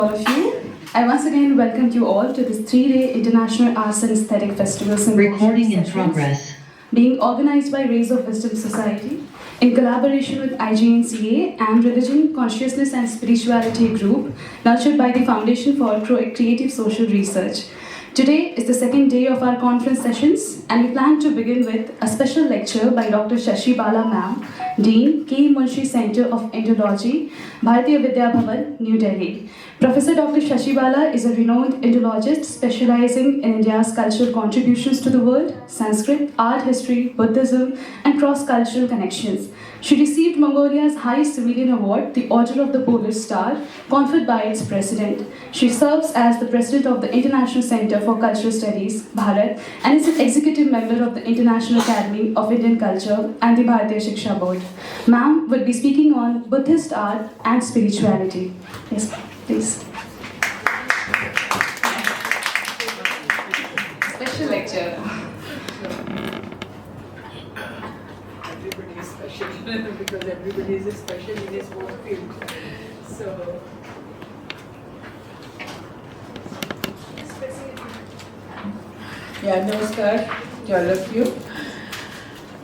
All of you. I once again welcome you all to this 3-day International Arts and Aesthetic Festival Symposium Recording in sessions progress. being organized by Rays of Wisdom Society in collaboration with IGNCA and Religion, Consciousness and Spirituality Group, nurtured by the Foundation for Creative Social Research. Today is the second day of our conference sessions, and we plan to begin with a special lecture by Dr. Shashi Bala Ma'am, Dean, K. Munshi Center of Indology, Bharatiya Vidya Bhavan, New Delhi. Professor Dr. Shashi Bala is a renowned Indologist specializing in India's cultural contributions to the world, Sanskrit, art history, Buddhism, and cross-cultural connections. She received Mongolia's highest civilian award, the Order of the Polish Star, conferred by its president. She serves as the president of the International Center for Cultural Studies, Bharat, and is an executive member of the International Academy of Indian Culture and the Bharatiya Shiksha Board. Ma'am will be speaking on Buddhist art and spirituality. Yes, please. Special lecture. Everybody is special because everybody is special in his own field. So, yeah, namaskar to all of you.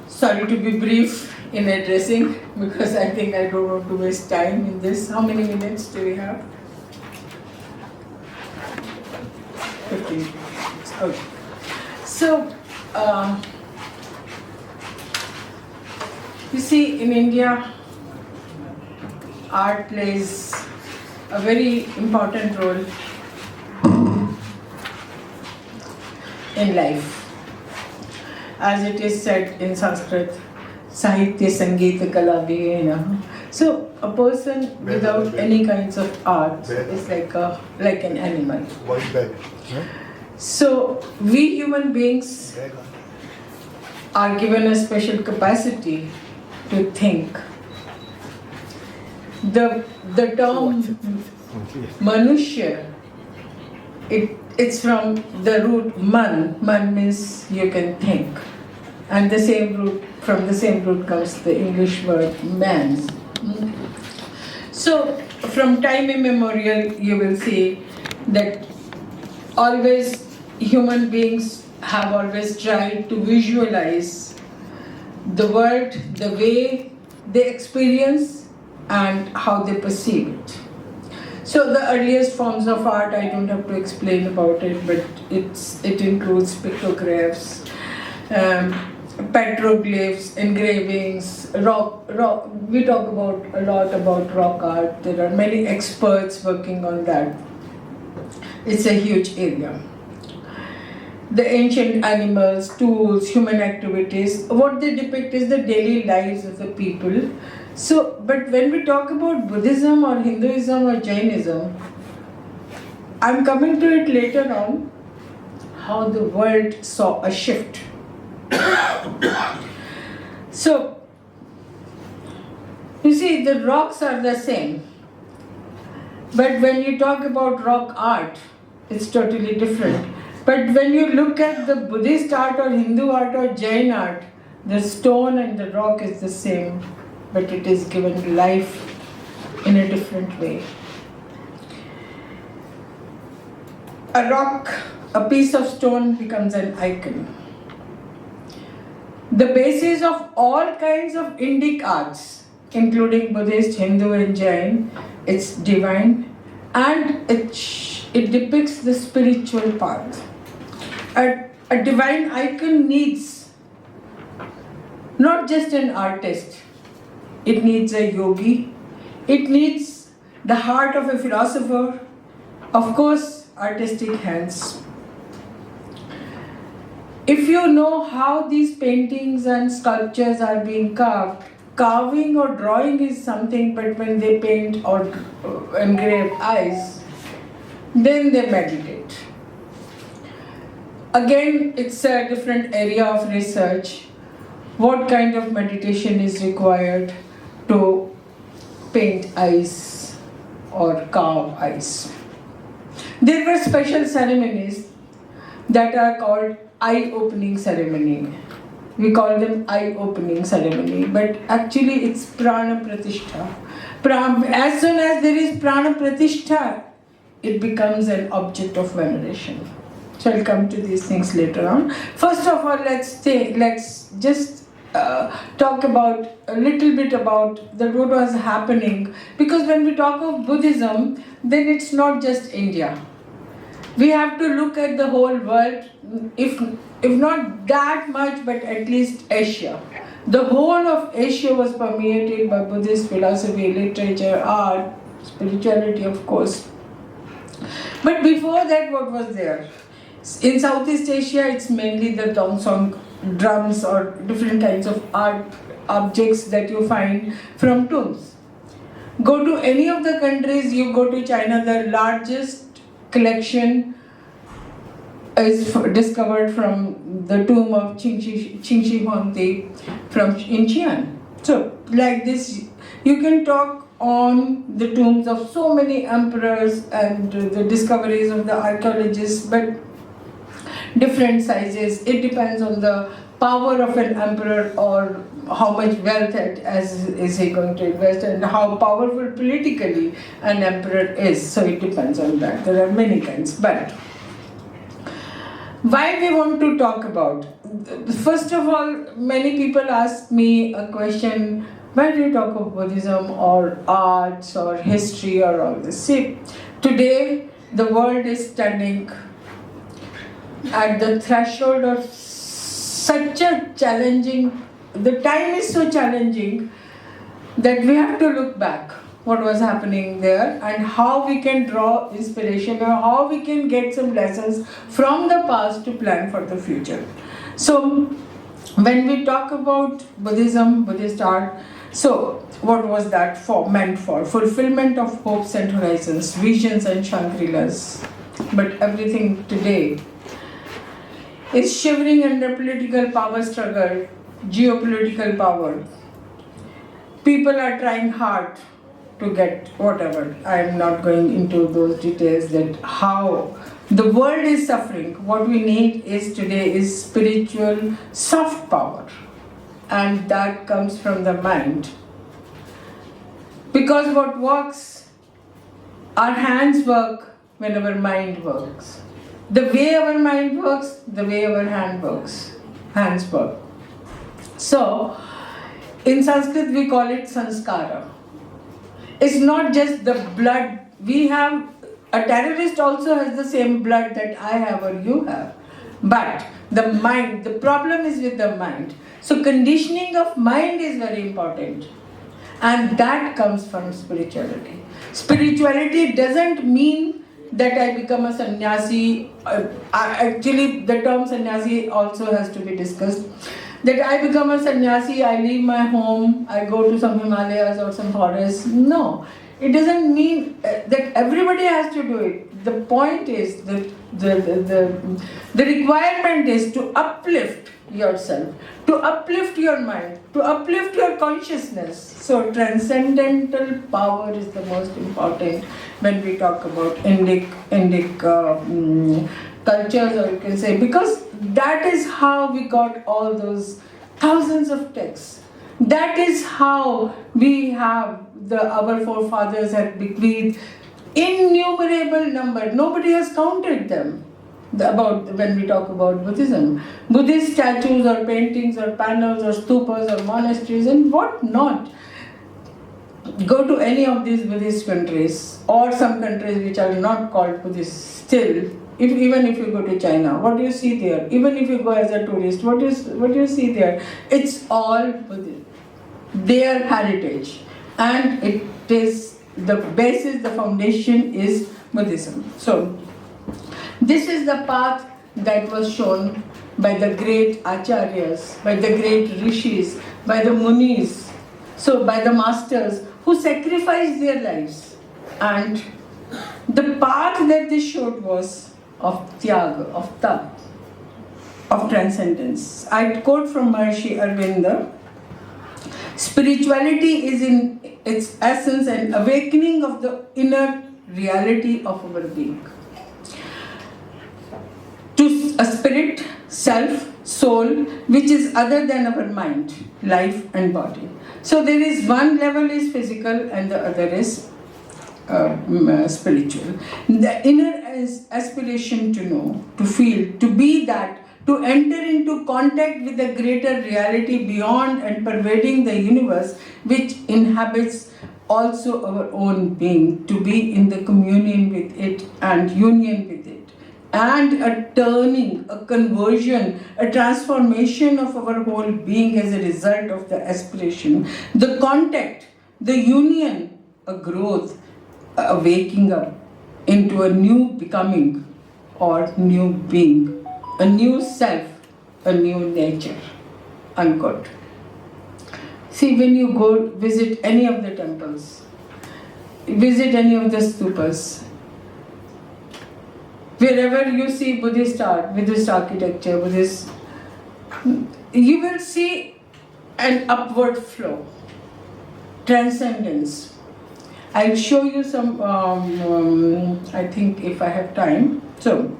Sorry to be brief in addressing because I think I don't want to waste time in this. How many minutes do we have? 15 minutes. Okay. So, you see, in India, art plays a very important role in life. As it is said in Sanskrit, Sahitya Sangeeta Kala Vihena. So, a person without any kinds of art is like an animal. So, we human beings are given a special capacity to think. The term Manushya, it's from the root man. Man means you can think. And from the same root comes the English word man. So, from time immemorial, you will see that always human beings have always tried to visualize the world, the way they experience and how they perceive it. So the earliest forms of art, I don't have to explain about it, but it includes pictographs, petroglyphs, engravings, rock. We talk a lot about rock art. There are many experts working on that. It's a huge area. The ancient animals, tools, human activities, what they depict is the daily lives of the people. So, but when we talk about Buddhism or Hinduism or Jainism, I'm coming to it later on, how the world saw a shift. So, you see, the rocks are the same. But when you talk about rock art, it's totally different. But when you look at the Buddhist art or Hindu art or Jain art, the stone and the rock is the same, but it is given life in a different way. A rock, a piece of stone becomes an icon. The basis of all kinds of Indic arts, including Buddhist, Hindu and Jain, it's divine and it depicts the spiritual path. A divine icon needs not just an artist, it needs a yogi, it needs the heart of a philosopher, of course, artistic hands. If you know how these paintings and sculptures are being carved, carving or drawing is something, but when they paint or engrave eyes, then they meditate. Again, it's a different area of research. What kind of meditation is required to paint eyes or carve eyes? There were special ceremonies that are called eye-opening ceremony. We call them eye-opening ceremony, but actually it's prana pratishtha. As soon as there is prana pratishtha, it becomes an object of veneration. So I'll come to these things later on. First of all, let's just talk about a little bit about what was happening, because when we talk of Buddhism, then it's not just India. We have to look at the whole world, if not that much, but at least Asia. The whole of Asia was permeated by Buddhist philosophy, literature, art, spirituality, of course. But before that, what was there? In Southeast Asia, it's mainly the dongsong, drums, or different kinds of art objects that you find from tombs. Go to any of the countries, you go to China, the largest collection is discovered from the tomb of Qingxi Huangdi in Xi'an. So, like this, you can talk on the tombs of so many emperors and the discoveries of the archaeologists, but different sizes. It depends on the power of an emperor or how much wealth is he going to invest and how powerful politically an emperor is. So it depends on that. There are many kinds. But why we want to talk about? First of all, many people ask me a question, why do you talk of Buddhism or arts or history or all this? See, today the world is standing at the threshold of such a challenging, the time is so challenging that we have to look back what was happening there and how we can draw inspiration or how we can get some lessons from the past to plan for the future. So when we talk about Buddhism, Buddhist art, so what was that meant for? Fulfillment of hopes and horizons, visions and Shangri-Las. But everything today is shivering under political power struggle, geopolitical power. People are trying hard to get whatever. I am not going into those details that how the world is suffering. What we need today is spiritual soft power, and that comes from the mind. Because what works, our hands work when our mind works. The way our mind works, the way our hands work. So, in Sanskrit we call it sanskara. It's not just the blood. A terrorist also has the same blood that I have or you have. But the mind, the problem is with the mind. So conditioning of mind is very important. And that comes from spirituality. Spirituality doesn't mean that I become a sannyasi. Actually, the term sannyasi also has to be discussed. That I become a sannyasi, I leave my home, I go to some Himalayas or some forests. No, it doesn't mean that everybody has to do it. The point is that the requirement is to uplift yourself, to uplift your mind, to uplift your consciousness. So transcendental power is the most important when we talk about Indic cultures, or you can say, because that is how we got all those thousands of texts. That is how we have our forefathers had bequeathed innumerable number. Nobody has counted them. When we talk about Buddhism, Buddhist statues or paintings or panels or stupas or monasteries and what not. Go to any of these Buddhist countries or some countries which are not called Buddhist still. Even if you go to China, what do you see there? Even if you go as a tourist, what do you see there? It's all Buddhist, their heritage, and it is the basis, the foundation is Buddhism. So this is the path that was shown by the great acharyas, by the great rishis, by the munis, so by the masters who sacrificed their lives. And the path that they showed was of tyaga, of tap, of transcendence. I quote from Maharishi Arvinda, spirituality is in its essence an awakening of the inner reality of our being. To a spirit, self, soul, which is other than our mind, life and body. So there is one level is physical and the other is spiritual. The inner aspiration to know, to feel, to be that, to enter into contact with the greater reality beyond and pervading the universe, which inhabits also our own being, to be in the communion with it and union with it. And a turning, a conversion, a transformation of our whole being as a result of the aspiration, the contact, the union, a growth, a waking up into a new becoming or new being, a new self, a new nature. Unquote. See, when you go visit any of the temples, visit any of the stupas, wherever you see Buddhist art, Buddhist architecture, Buddhist, you will see an upward flow, transcendence. I'll show you some, I think if I have time. So,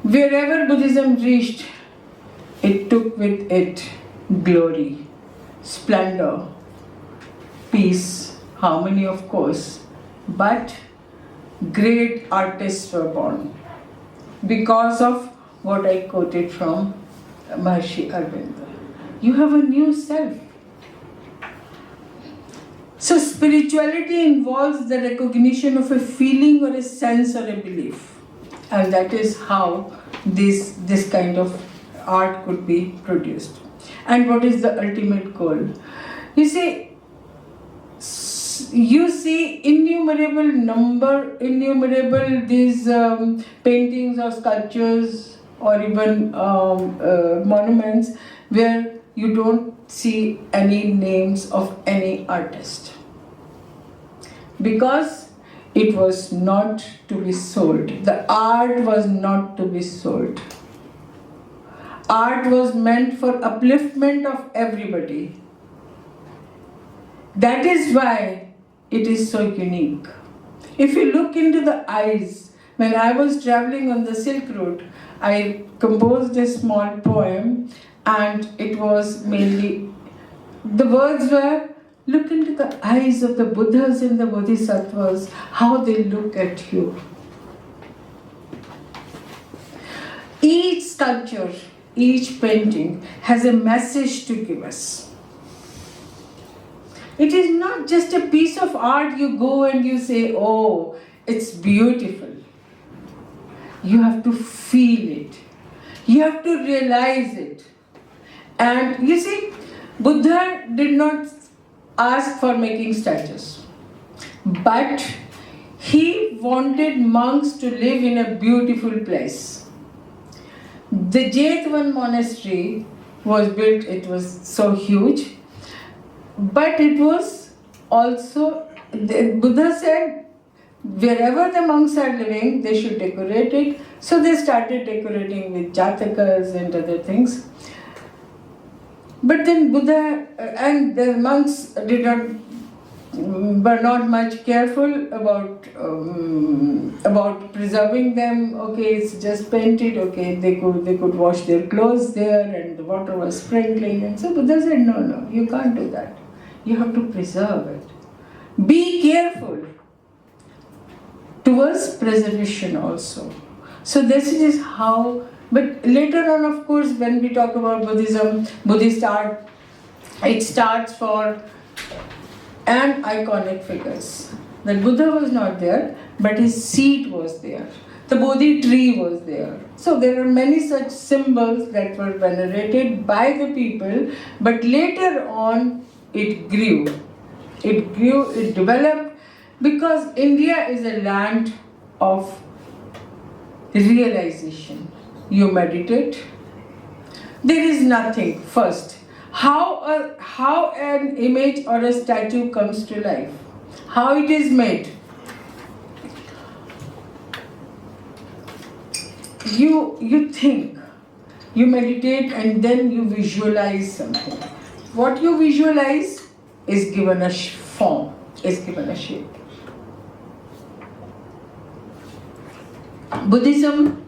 wherever Buddhism reached, it took with it glory, splendor, peace, harmony, of course, but great artists were born because of what I quoted from Maharishi Aurobindo. You have a new self. So spirituality involves the recognition of a feeling or a sense or a belief, and that is how this kind of art could be produced. And what is the ultimate goal? You see innumerable these paintings or sculptures or even monuments where you don't see any names of any artist, because it was not to be sold. The art was not to be sold. Art was meant for upliftment of everybody. That is why it is so unique. If you look into the eyes, when I was traveling on the Silk Route, I composed a small poem, and it was mainly, the words were, look into the eyes of the Buddhas and the Bodhisattvas, how they look at you. Each sculpture, each painting has a message to give us. It is not just a piece of art you go and you say, oh, it's beautiful. You have to feel it. You have to realize it. And you see, Buddha did not ask for making statues, but he wanted monks to live in a beautiful place. The Jetvan monastery was built, it was so huge, but it was also, Buddha said, wherever the monks are living, they should decorate it. So they started decorating with jatakas and other things. But then Buddha and the monks were not much careful about preserving them. Okay, it's just painted. Okay, they could wash their clothes there, and the water was sprinkling. And so Buddha said, no, you can't do that. You have to preserve it. Be careful towards preservation also. So this is how. But later on, of course, when we talk about Buddhism, Buddhist art, it starts for an iconic figures. The Buddha was not there, but his seat was there. The Bodhi tree was there. So there are many such symbols that were venerated by the people, but later on it grew. It grew, it developed, because India is a land of realization. You meditate. There is nothing. First, how an image or a statue comes to life, how it is made. You think, you meditate, and then you visualize something. What you visualize is given a form, is given a shape. Buddhism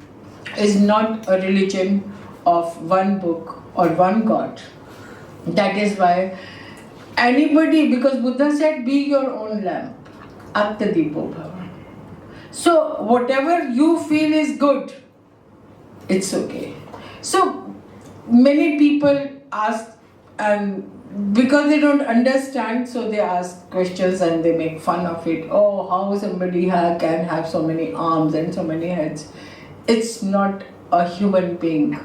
is not a religion of one book or one God. That is why anybody, because Buddha said, be your own lamp. Attadipo Bhava. So whatever you feel is good, it's okay. So many people ask, and because they don't understand, so they ask questions and they make fun of it. Oh, how somebody can have so many arms and so many heads. It's not a human being.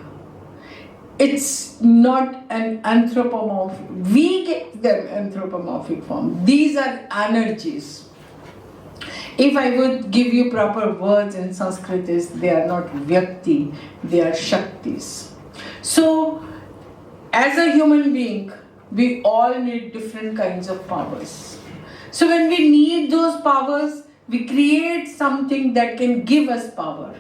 It's not an anthropomorphic. We get them anthropomorphic form. These are energies. If I would give you proper words in Sanskrit, they are not Vyakti, they are Shaktis. So, as a human being, we all need different kinds of powers. So when we need those powers, we create something that can give us power.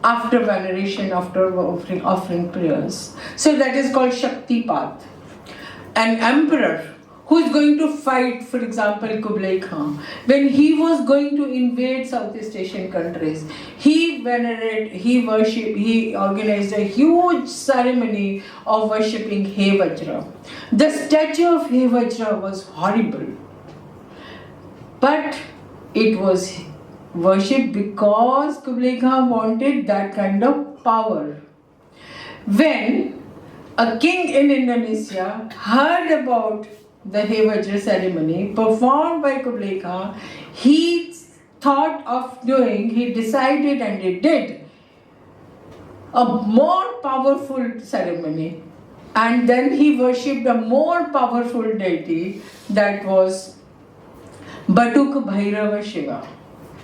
After veneration, after offering prayers. So that is called Shakti path. An emperor who is going to fight, for example, Kublai Khan, when he was going to invade Southeast Asian countries, he venerated, he worshipped, he organized a huge ceremony of worshipping He Vajra. The statue of He Vajra was horrible, but it was worshipped because Kublai Khan wanted that kind of power. When a king in Indonesia heard about the He Vajra ceremony performed by Kublai Khan, he thought of doing, he decided and he did a more powerful ceremony. And then he worshipped a more powerful deity, that was Batuk Bhairava Shiva.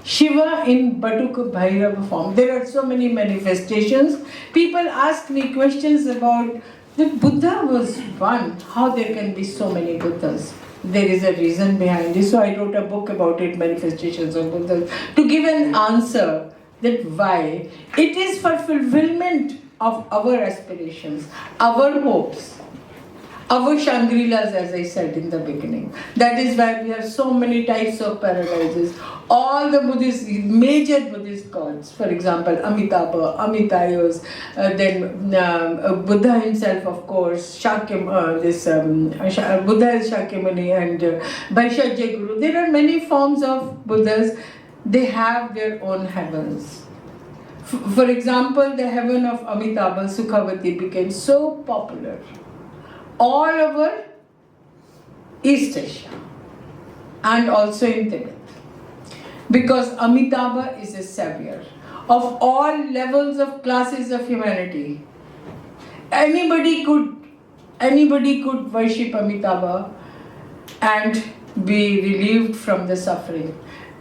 Shiva in Batuk Bhairava form. There are so many manifestations. People ask me questions about the Buddha was one. How there can be so many Buddhas? There is a reason behind this. So I wrote a book about it, Manifestations of Buddhas, to give an answer that why. It is for fulfillment of our aspirations, our hopes, our Shangri-Las, as I said in the beginning. That is why we have so many types of paradises. All the Buddhist, major Buddhist gods, for example, Amitabha, Amitayos, then Buddha himself, of course, Buddha is Shakyamuni and Vaishajya Guru. There are many forms of Buddhas. They have their own heavens. For example, the heaven of Amitabha, Sukhavati, became so popular all over East Asia and also in Tibet, because Amitabha is a savior of all levels of classes of humanity. Anybody could worship Amitabha and be relieved from the suffering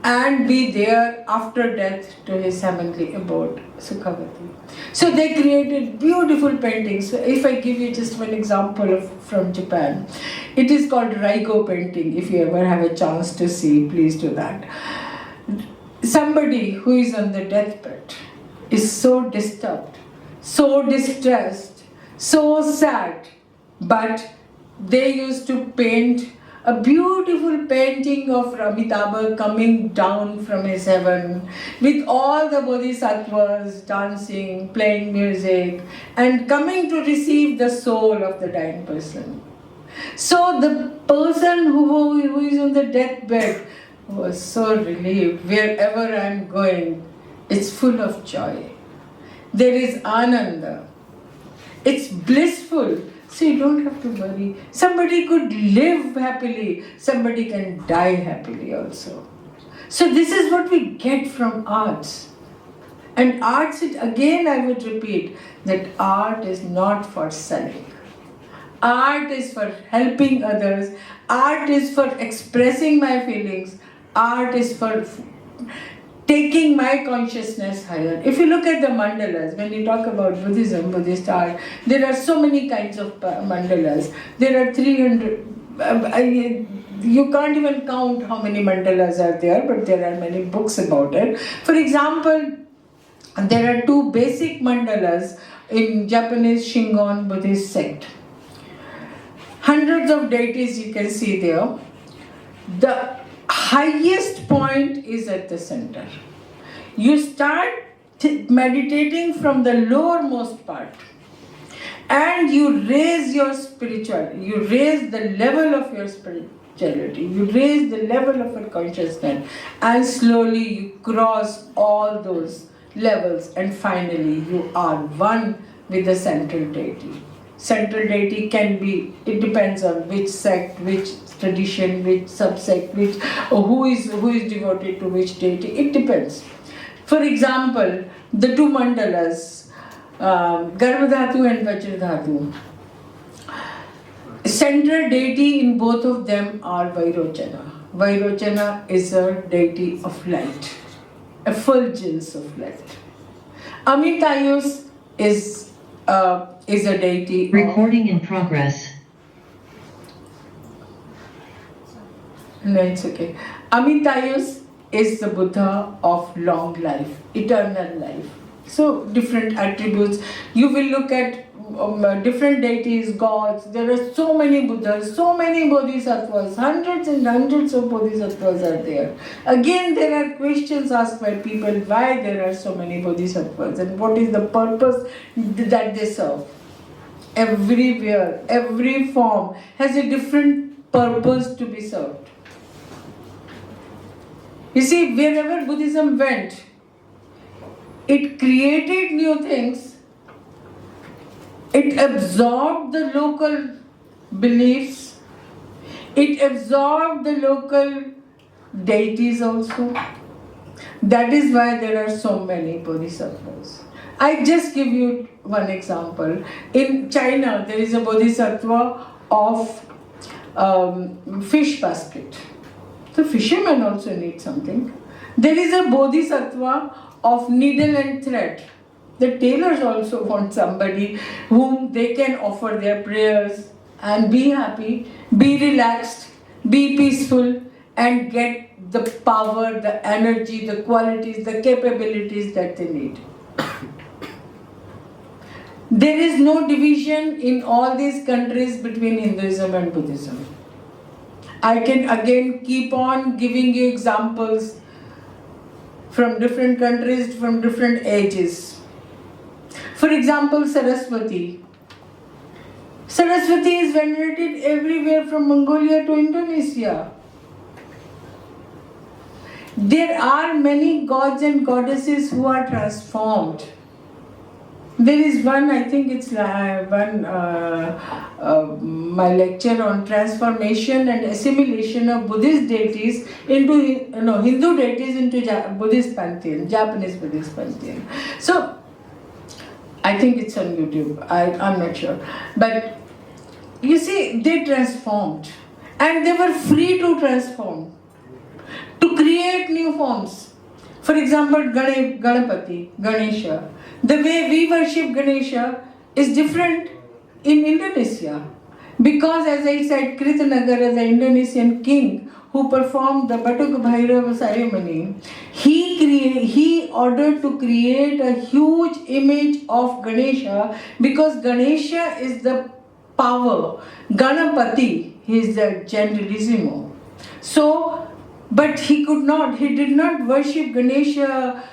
and be there after death to his heavenly abode, Sukhavati. So they created beautiful paintings. If I give you just one example from Japan, it is called Raigo painting. If you ever have a chance to see, please do that. Somebody who is on the deathbed is so disturbed, so distressed, so sad, but they used to paint a beautiful painting of Amitabha coming down from his heaven with all the bodhisattvas dancing, playing music, and coming to receive the soul of the dying person. So the person who is on the deathbed was so relieved. Wherever I am going, it's full of joy. There is Ananda. It's blissful. So you don't have to worry. Somebody could live happily, somebody can die happily also. So this is what we get from arts. And arts, again I would repeat, that art is not for selling. Art is for helping others. Art is for expressing my feelings. Art is for taking my consciousness higher. If you look at the mandalas, when you talk about Buddhism, Buddhist art, there are so many kinds of mandalas. There are 300, you can't even count how many mandalas are there, but there are many books about it. For example, there are two basic mandalas in Japanese Shingon Buddhist sect. Hundreds of deities you can see there. The highest point is at the center. You start meditating from the lowermost part and you raise your you raise the level of your spirituality spirituality. You raise the level of your consciousness and slowly you cross all those levels and finally you are one with the central deity. Central deity can be, it depends on which sect, which tradition, which subsect, which who is devoted to which deity. It depends. For example, the two mandalas, Garbhadhatu and Vajradhatu. Central deity in both of them are Vairochana. Vairochana is a deity of light, effulgence of light. Amitayus is a deity. Recording in progress. No, it's okay. Amitayus is the Buddha of long life, eternal life. So different attributes. You will look at different deities, gods. There are so many Buddhas, so many Bodhisattvas, hundreds and hundreds of Bodhisattvas are there. Again, there are questions asked by people why there are so many Bodhisattvas and what is the purpose that they serve. Everywhere, every form has a different purpose to be served. You see, wherever Buddhism went, it created new things. It absorbed the local beliefs. It absorbed the local deities also. That is why there are so many bodhisattvas. I just give you one example. In China, there is a bodhisattva of fish basket. The fishermen also need something. There is a bodhisattva of needle and thread. The tailors also want somebody whom they can offer their prayers and be happy, be relaxed, be peaceful and get the power, the energy, the qualities, the capabilities that they need. There is no division in all these countries between Hinduism and Buddhism. I can again keep on giving you examples from different countries, from different ages. For example, Saraswati. Saraswati is venerated everywhere from Mongolia to Indonesia. There are many gods and goddesses who are transformed. There is one, I think it's my lecture on transformation and assimilation of Buddhist deities into, Hindu deities into Buddhist pantheon, Japanese Buddhist pantheon. So, I think it's on YouTube, I'm not sure. But, you see, they transformed. And they were free to transform, to create new forms. For example, Ganapati, Ganesha. The way we worship Ganesha is different in Indonesia. Because as I said, Kritanagara, the Indonesian king who performed the Batuk Bhairava ceremony, he ordered to create a huge image of Ganesha because Ganesha is the power. Ganapati, he is the generalissimo. So, but he did not worship Ganesha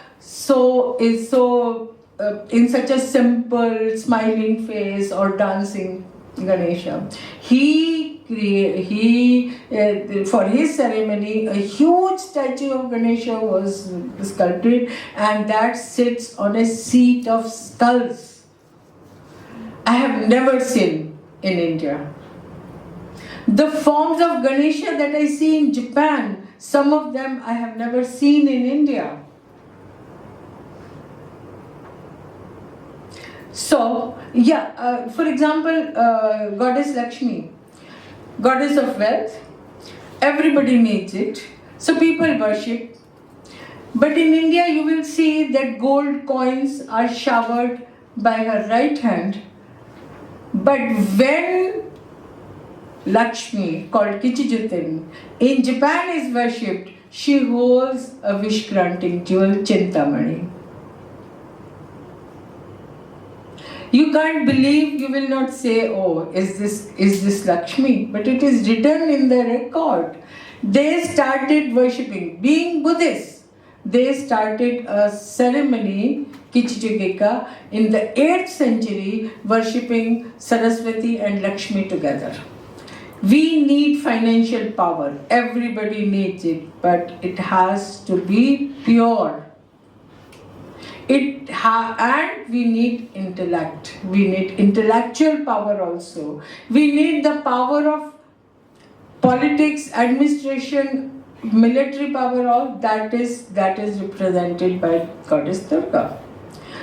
in such a simple, smiling face or dancing Ganesha. For his ceremony, a huge statue of Ganesha was sculpted and that sits on a seat of skulls. I have never seen in India. The forms of Ganesha that I see in Japan, some of them I have never seen in India. So, for example, Goddess Lakshmi, Goddess of wealth, everybody needs it, so people worship. But in India, you will see that gold coins are showered by her right hand. But when Lakshmi, called Kichijutin, in Japan is worshipped, she holds a wish-granting jewel, Chintamani. You can't believe, you will not say, oh, is this Lakshmi? But it is written in the record. They started worshipping, being Buddhists. They started a ceremony, Kichijigika, in the 8th century, worshipping Saraswati and Lakshmi together. We need financial power. Everybody needs it, but it has to be pure. And we need intellect. We need intellectual power also. We need the power of politics, administration, military power. All that is represented by Goddess Durga.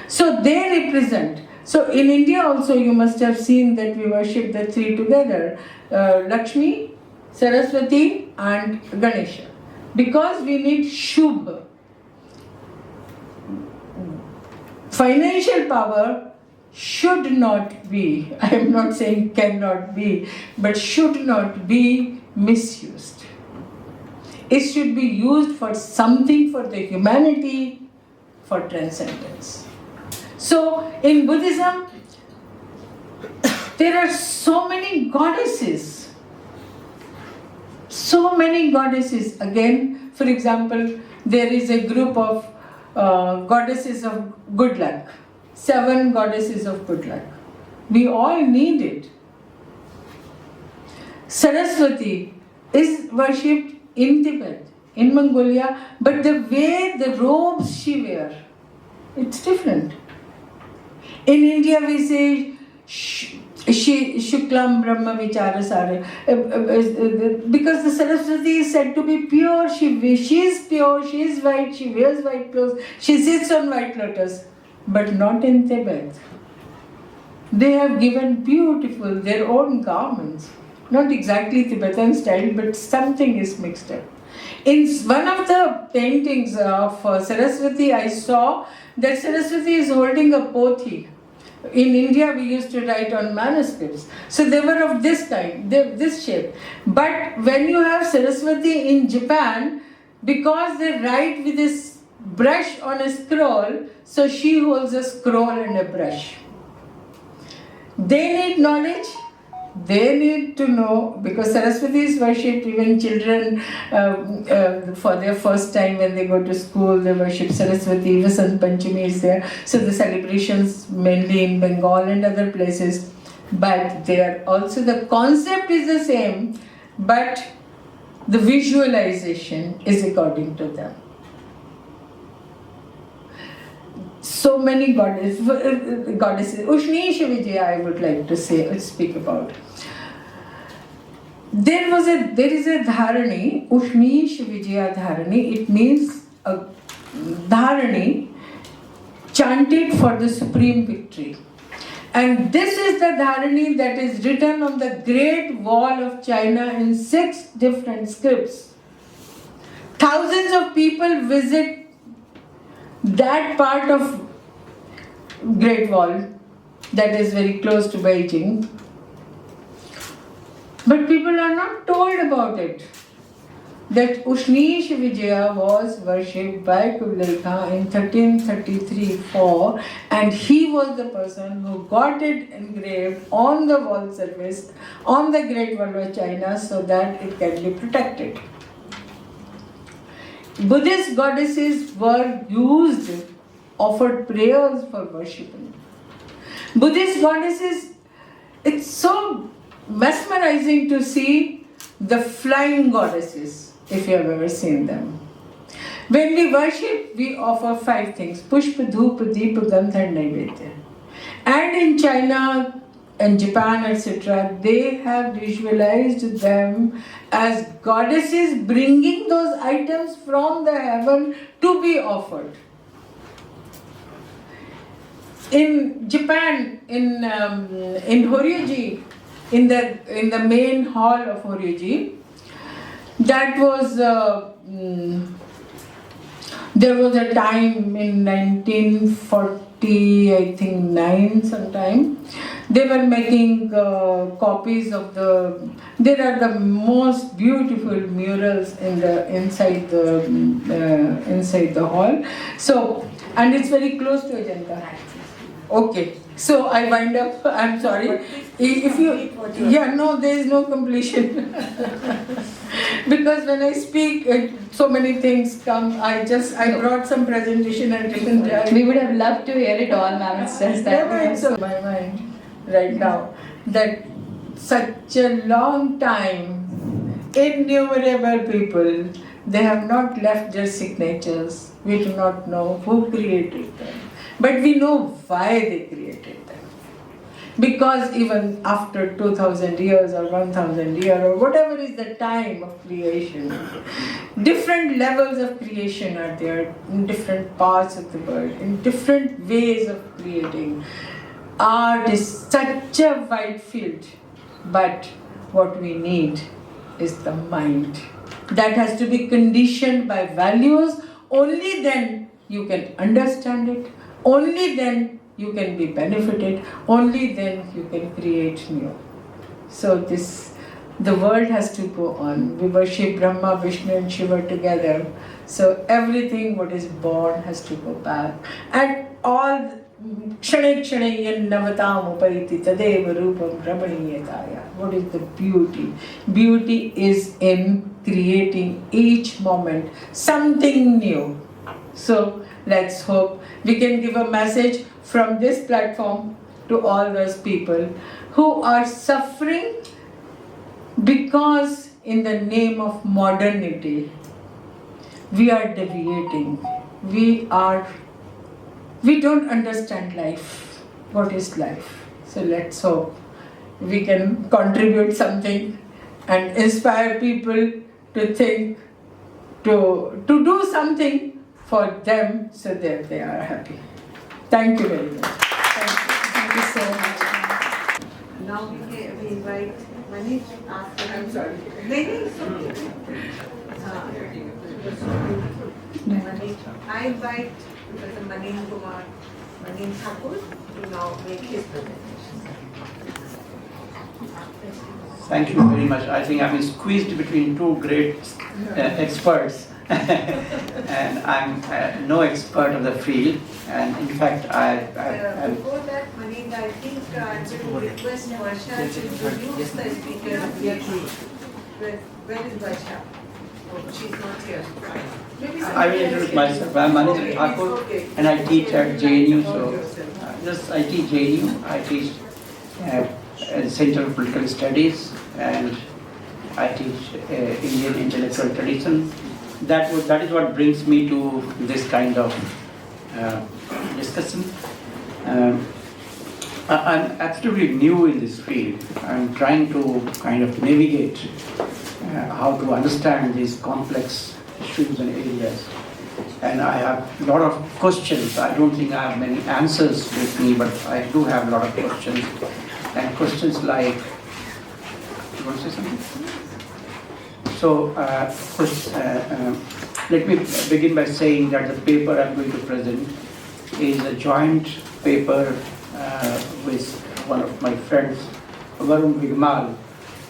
So they represent. So in India also you must have seen that we worship the three together, Lakshmi, Saraswati and Ganesha. Because we need Shubh. Financial power should not be, I am not saying cannot be, but should not be misused. It should be used for something for the humanity, for transcendence. So in Buddhism, there are so many goddesses. So many goddesses. Again, for example, there is a group of goddesses of good luck. 7 goddesses of good luck. We all need it. Saraswati is worshipped in Tibet, in Mongolia, but the way the robes she wears, it's different. In India we say Shuklam Brahma Vicharasara, because the Saraswati is said to be pure. She is pure, she is white, she wears white clothes, she sits on white lotus, but not in Tibet. They have given beautiful, their own garments. Not exactly Tibetan style, but something is mixed up. In one of the paintings of Saraswati, I saw that Saraswati is holding a pothi. In India, we used to write on manuscripts. So they were of this kind, this shape. But when you have Saraswati in Japan, because they write with this brush on a scroll, so she holds a scroll and a brush. They need knowledge. They need to know, because Saraswati is worshipped, even children for their first time when they go to school, they worship Saraswati. Vasant Panchami is there. So the celebrations mainly in Bengal and other places. But they are also, the concept is the same, but the visualization is according to them. So many goddesses. Ushnish Vijaya, I would like to speak about. There is a dharani, Ushnish Vijaya dharani. It means a dharani chanted for the supreme victory. And this is the dharani that is written on the Great Wall of China in 6 different scripts. Thousands of people visit that part of Great Wall that is very close to Beijing. But people are not told about it. That Ushnish Vijaya was worshipped by Kublai Khan in 1333-4, and he was the person who got it engraved on the wall surface on the Great Wall of China so that it can be protected. Buddhist goddesses were used, offered prayers for worshipping. Buddhist goddesses, it's so mesmerizing to see the flying goddesses, if you have ever seen them. When we worship, we offer 5 things: Pushpa, Dhupa, Deepa, Gandha and Naivedya. And in China and Japan, etc., they have visualized them as goddesses bringing those items from the heaven to be offered. In Japan, in Horyuji, in the main hall of Horyuji, that was there was a time in 1940, I think 9 sometime, they were making copies of there are the most beautiful murals inside the hall. So, and it's very close to Ajanta. Okay, so I wind up. I'm sorry. If you, no, there is no completion. Because when I speak, so many things come. I brought some presentation and didn't. We would have loved to hear it all, ma'am. It's just that. It's on my mind right now that such a long time, innumerable people, they have not left their signatures. We do not know who created them, but we know why they created them. Because even after 2000 years or 1000 years or whatever is the time of creation, different levels of creation are there in different parts of the world, in different ways of creating. Art is such a wide field, but what we need is the mind. That has to be conditioned by values. Only then you can understand it. Only then you can be benefited. Only then you can create new. So the world has to go on. We worship Brahma, Vishnu and Shiva together. So everything what is born has to go back. And all Kshane Kshane Yan Navatam Upariti Tadeva Rupam Ramaniyataya. What is the beauty? Beauty is in creating each moment something new. So let's hope we can give a message from this platform to all those people who are suffering because in the name of modernity we are deviating. We don't understand life. What is life? So let's hope we can contribute something and inspire people to think, to do something for them so that they are happy. Thank you very much. Thank you so much. Now we invite Manish after. I'm sorry. Manish, I invite Professor Manindra Thakur to now make his presentation. Thank you very much. I think I've been squeezed between two great experts. And I'm no expert of the field, and in fact Before that, Manindra, I think I'm going to request Varsha to introduce the speaker of the group. Where is Varsha? Oh, she's not here. Maybe I will introduce myself. I'm Manindra Thakur, and I teach at JNU. So I teach JNU. I teach at Center of Political Studies, and I teach Indian intellectual tradition. That is what brings me to this kind of discussion. I'm absolutely new in this field. I'm trying to kind of navigate how to understand these complex issues and areas. And I have a lot of questions. I don't think I have many answers with me, but I do have a lot of questions. And questions like, you want to say something? So, let me begin by saying that the paper I'm going to present is a joint paper with one of my friends, Vibha,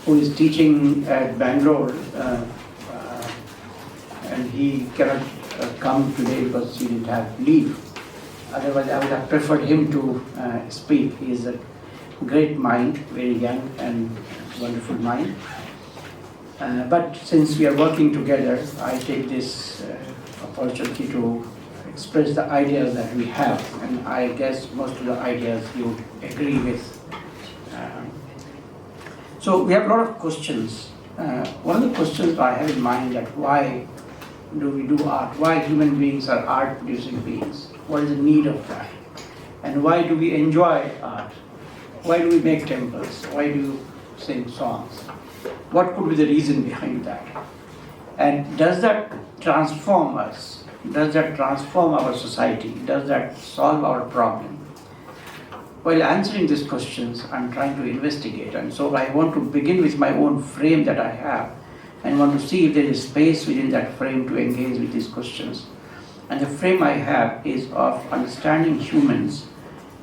who is teaching at Bangalore, and he cannot come today because he didn't have leave. Otherwise, I would have preferred him to speak. He is a great mind, very young and wonderful mind. But since we are working together, I take this opportunity to express the ideas that we have, and I guess most of the ideas you would agree with. So we have a lot of questions. One of the questions I have in mind that why do we do art? Why human beings are art-producing beings? What is the need of that? And why do we enjoy art? Why do we make temples? Why do you sing songs? What could be the reason behind that? And does that transform us? Does that transform our society? Does that solve our problem? While answering these questions, I'm trying to investigate. And so I want to begin with my own frame that I have and want to see if there is space within that frame to engage with these questions. And the frame I have is of understanding humans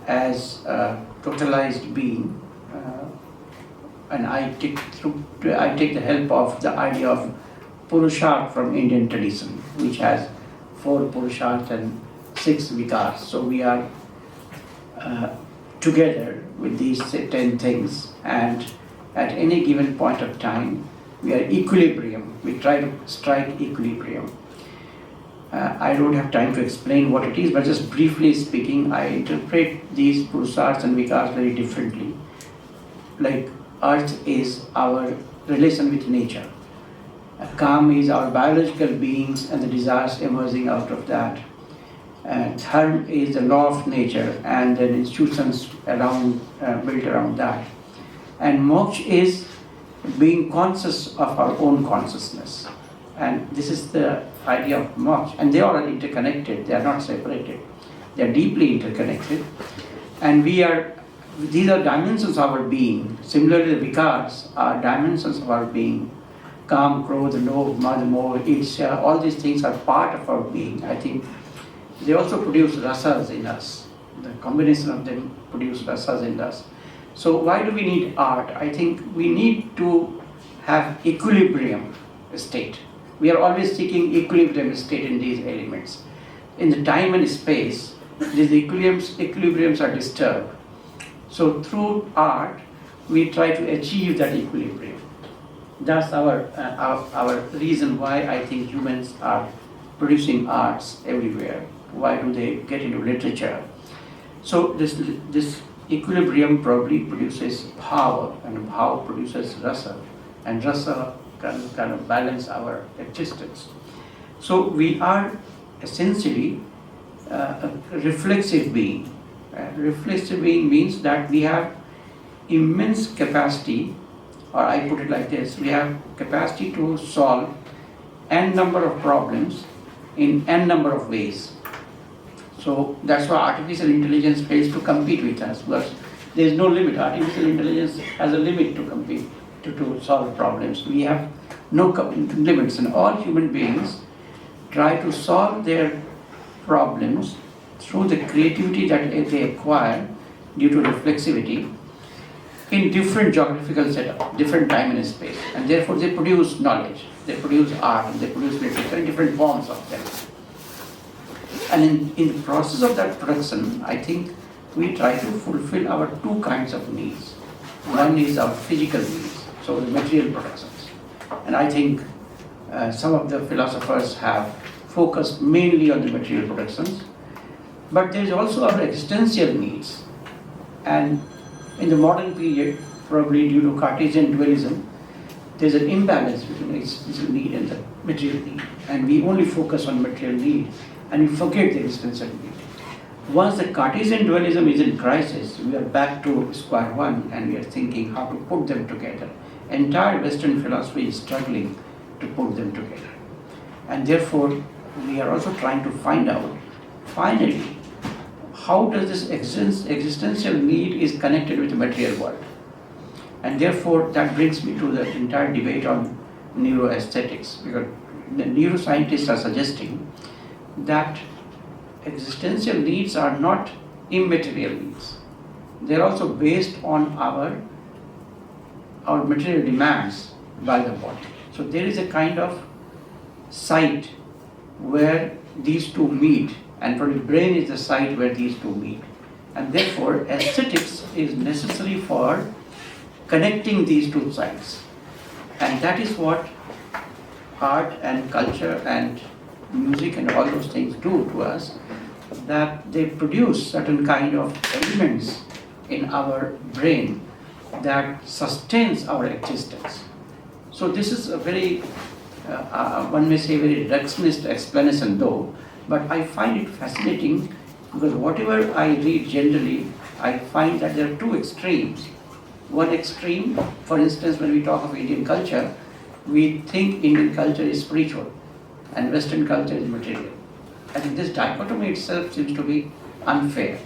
as a totalized being. And I take the help of the idea of Purusharth from Indian tradition, which has 4 Purusharths and 6 Vikars. So we are together with these 10 things, and at any given point of time, we are equilibrium. We try to strike equilibrium. I don't have time to explain what it is, but just briefly speaking, I interpret these Purusharths and Vikars very differently. Like earth is our relation with nature. Calm is our biological beings and the desires emerging out of that. Dharma is the law of nature and then institutions around, built around that. And moksha is being conscious of our own consciousness. And this is the idea of moksha. And they are interconnected, they are not separated. They are deeply interconnected. And these are dimensions of our being. Similarly, the vikars are dimensions of our being. Kam, Krodha, Lobh, Madh, Moh, Irsya, all these things are part of our being. I think they also produce rasas in us. The combination of them produce rasas in us. So why do we need art? I think we need to have equilibrium state. We are always seeking equilibrium state in these elements. In the time and space, these equilibriums are disturbed. So through art, we try to achieve that equilibrium. That's our reason why I think humans are producing arts everywhere. Why do they get into literature? So this equilibrium probably produces power, and power produces rasa, and rasa can kind of balance our existence. So we are essentially a reflexive being. Reflexive being means that we have immense capacity, or I put it like this, we have capacity to solve n number of problems in n number of ways. So that's why artificial intelligence fails to compete with us, because there is no limit. Artificial intelligence has a limit to compete, to solve problems. We have no limits, and all human beings try to solve their problems through the creativity that they acquire due to reflexivity in different geographical setup, different time and space, and therefore they produce knowledge, they produce art, and they produce literature in different forms of them. And in the process of that production, I think we try to fulfill our two kinds of needs. One is our physical needs, so the material productions. And I think some of the philosophers have focused mainly on the material productions. But there is also our existential needs. And in the modern period, probably due to Cartesian dualism, there's an imbalance between existential need and the material need. And we only focus on material need, and we forget the existential need. Once the Cartesian dualism is in crisis, we are back to square one, and we are thinking how to put them together. Entire Western philosophy is struggling to put them together. And therefore, we are also trying to find out, finally, how does this existential need is connected with the material world. And therefore, that brings me to the entire debate on neuroaesthetics, because the neuroscientists are suggesting that existential needs are not immaterial needs. They are also based on our material demands by the body. So there is a kind of site where these two meet, and probably brain is the site where these two meet. And therefore, aesthetics is necessary for connecting these two sites. And that is what art and culture and music and all those things do to us, that they produce certain kind of elements in our brain that sustains our existence. So this is a very, one may say, very reductionist explanation though, but I find it fascinating because whatever I read generally, I find that there are two extremes. One extreme, for instance, when we talk of Indian culture, we think Indian culture is spiritual and Western culture is material. I think this dichotomy itself seems to be unfair.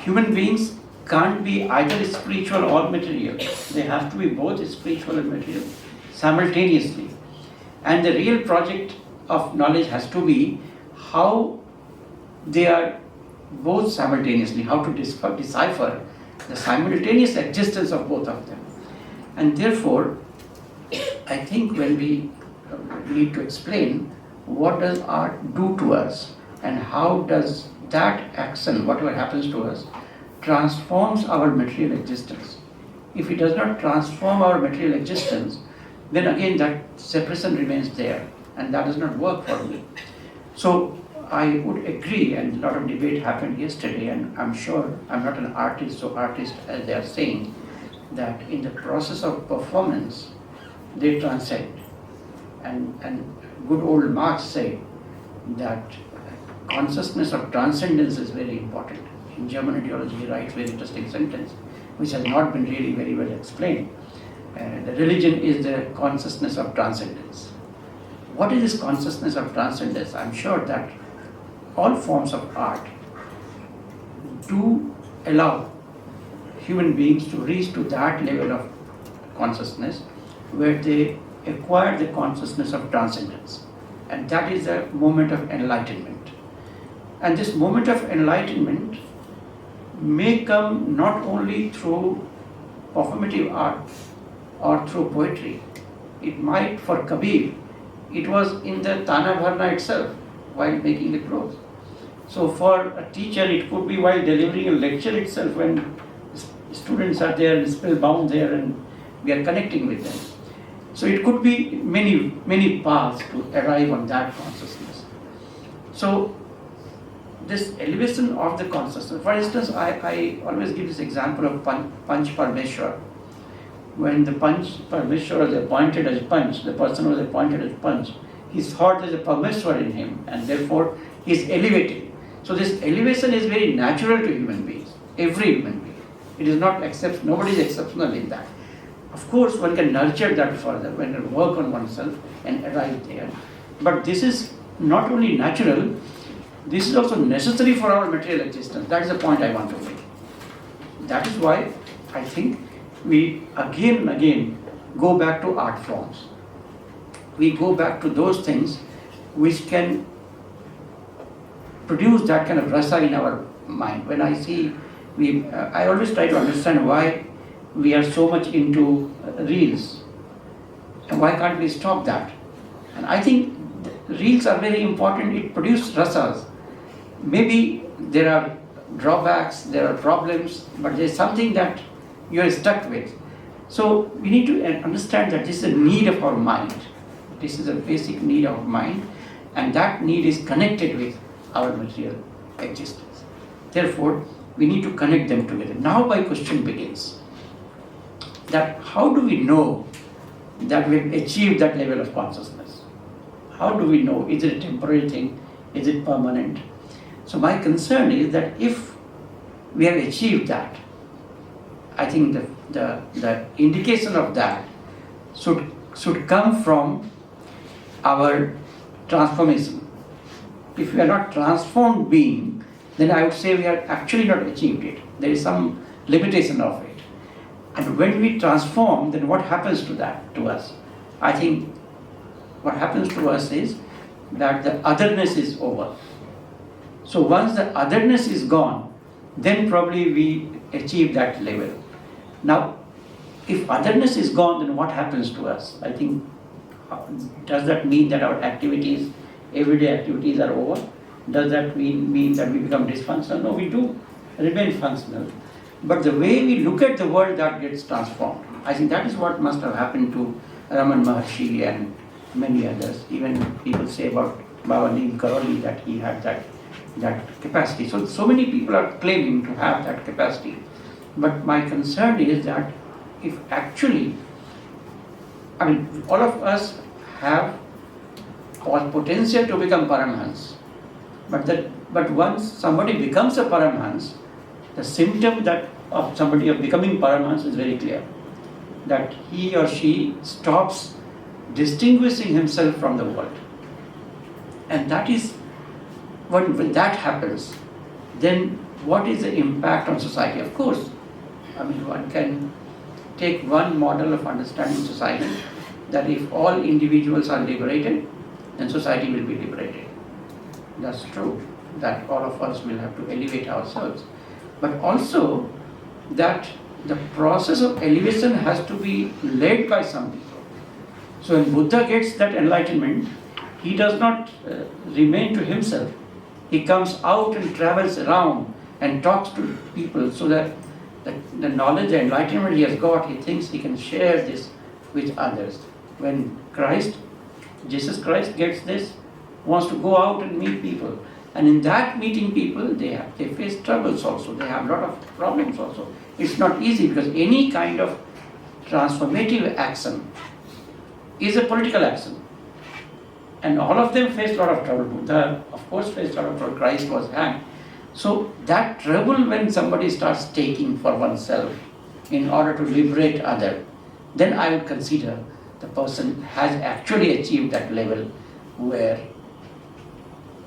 Human beings can't be either spiritual or material. They have to be both spiritual and material simultaneously. And the real project of knowledge has to be how they are both simultaneously, how to decipher the simultaneous existence of both of them. And therefore, I think when we need to explain what does art do to us and how does that action, whatever happens to us, transforms our material existence. If it does not transform our material existence, then again that separation remains there, and that does not work for me. So I would agree, and a lot of debate happened yesterday, and I'm sure I'm not an artist, so artist as they are saying, that in the process of performance, they transcend. And good old Marx said that consciousness of transcendence is very important. In German ideology, he writes a very interesting sentence, which has not been really very well explained. The religion is the consciousness of transcendence. What is this consciousness of transcendence? I'm sure that all forms of art do allow human beings to reach to that level of consciousness where they acquire the consciousness of transcendence. And that is a moment of enlightenment. And this moment of enlightenment may come not only through performative art or through poetry. It might, for Kabir, it was in the Tana Bharna itself while making the clothes. So for a teacher, it could be while delivering a lecture itself when students are there and spellbound there and we are connecting with them. So it could be many paths to arrive on that consciousness. So this elevation of the consciousness, for instance, I always give this example of Panch Parmeshwar. When the Panch Parmeshwar was appointed as Panch, the person was appointed as Panch, he thought there's a Parmeshwar in him and therefore he is elevated. So this elevation is very natural to human beings, every human being. It is not nobody is exceptional in that. Of course, one can nurture that further, one can work on oneself and arrive there. But this is not only natural, this is also necessary for our material existence. That is the point I want to make. That is why I think we again and again go back to art forms. We go back to those things which can produce that kind of rasa in our mind. When I see, I always try to understand why we are so much into reels and why can't we stop that? And I think reels are very important. It produces rasas. Maybe there are drawbacks, there are problems, but there is something that you are stuck with. So we need to understand that this is a need of our mind. This is a basic need of mind, and that need is connected with our material existence. Therefore, we need to connect them together. Now my question begins, that how do we know that we've achieved that level of consciousness? How do we know? Is it a temporary thing? Is it permanent? So my concern is that if we have achieved that, I think the indication of that should come from our transformation. If we are not transformed being, then I would say we have actually not achieved it. There is some limitation of it. And when we transform, then what happens to us? I think what happens to us is that the otherness is over. So once the otherness is gone, then probably we achieve that level. Now, if otherness is gone, then what happens to us? I think, does that mean that our activities, everyday activities are over? Does that mean that we become dysfunctional? No, we do remain functional. But the way we look at the world, that gets transformed. I think that is what must have happened to Raman Maharshi and many others. Even people say about Bhavan Karoli that he had that capacity. So many people are claiming to have that capacity. But my concern is that if actually, all of us have potential to become Paramhans. But once somebody becomes a Paramhans, the symptom of somebody of becoming Paramhans is very clear. That he or she stops distinguishing himself from the world. And that is, when that happens, then what is the impact on society? Of course, one can take one model of understanding society, that if all individuals are liberated, then society will be liberated. That's true, that all of us will have to elevate ourselves. But also that the process of elevation has to be led by some people. So when Buddha gets that enlightenment, he does not remain to himself. He comes out and travels around and talks to people so that the knowledge, the enlightenment he has got, he thinks he can share this with others. When Jesus Christ gets this, wants to go out and meet people. And in that meeting people, they face troubles also. They have a lot of problems also. It's not easy because any kind of transformative action is a political action. And all of them faced a lot of trouble. Buddha, of course, faced a lot of trouble. Christ was hanged. So that trouble when somebody starts taking for oneself in order to liberate other, then I would consider the person has actually achieved that level where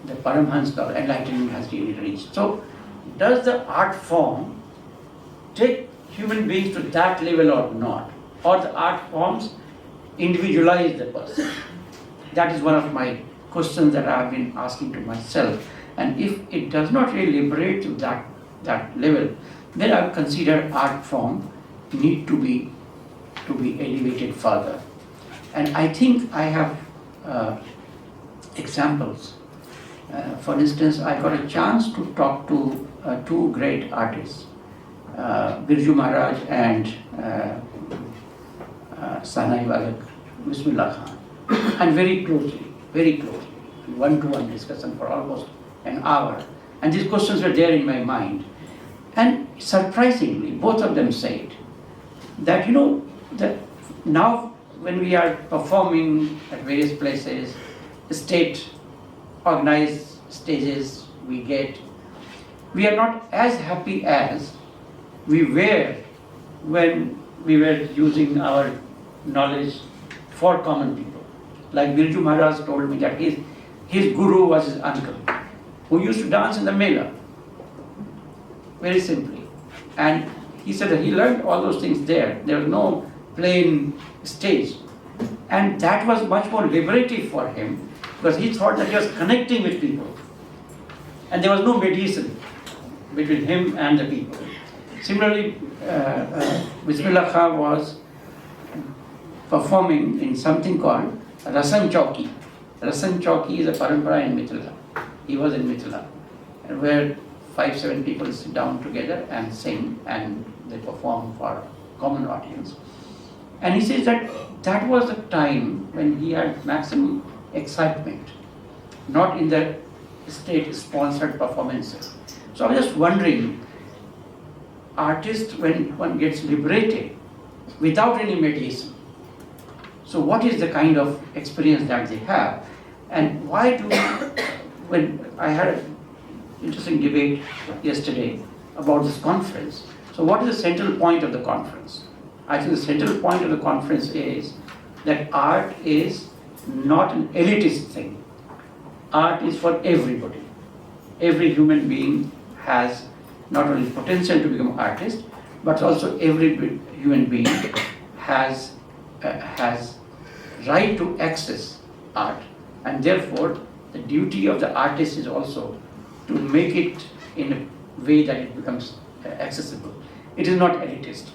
the Paramhans or enlightenment has really reached. So does the art form take human beings to that level or not? Or the art forms individualize the person? That is one of my questions that I have been asking to myself. And if it does not really liberate to that level, then I would consider art form need to be elevated further. And I think I have examples. For instance, I got a chance to talk to two great artists, Birju Maharaj and Sanai Walak Bismillah Khan, and very closely, one-to-one discussion for almost an hour. And these questions were there in my mind. And surprisingly, both of them said that, that now when we are performing at various places, state organized stages we are not as happy as we were when we were using our knowledge for common people. Like Birju Maharaj told me that his guru was his uncle, who used to dance in the Mela, very simply. And he said that he learned all those things there. There was no plain stage. And that was much more liberative for him because he thought that he was connecting with people. And there was no mediation between him and the people. Similarly, Bismillah Khan was performing in something called Rasan Chowki. Rasan Chowki is a parampara in Mithila. He was in Mithila, where 5-7 people sit down together and sing, and they perform for common audience. And he says that was the time when he had maximum excitement, not in the state-sponsored performances. So I was just wondering, artists, when one gets liberated without any mediation, so what is the kind of experience that they have? And why do, when I had an interesting debate yesterday about this conference, so what is the central point of the conference? I think the central point of the conference is that art is not an elitist thing. Art is for everybody. Every human being has not only potential to become an artist, but also every human being has right to access art, and therefore the duty of the artist is also to make it in a way that it becomes accessible. It is not elitist.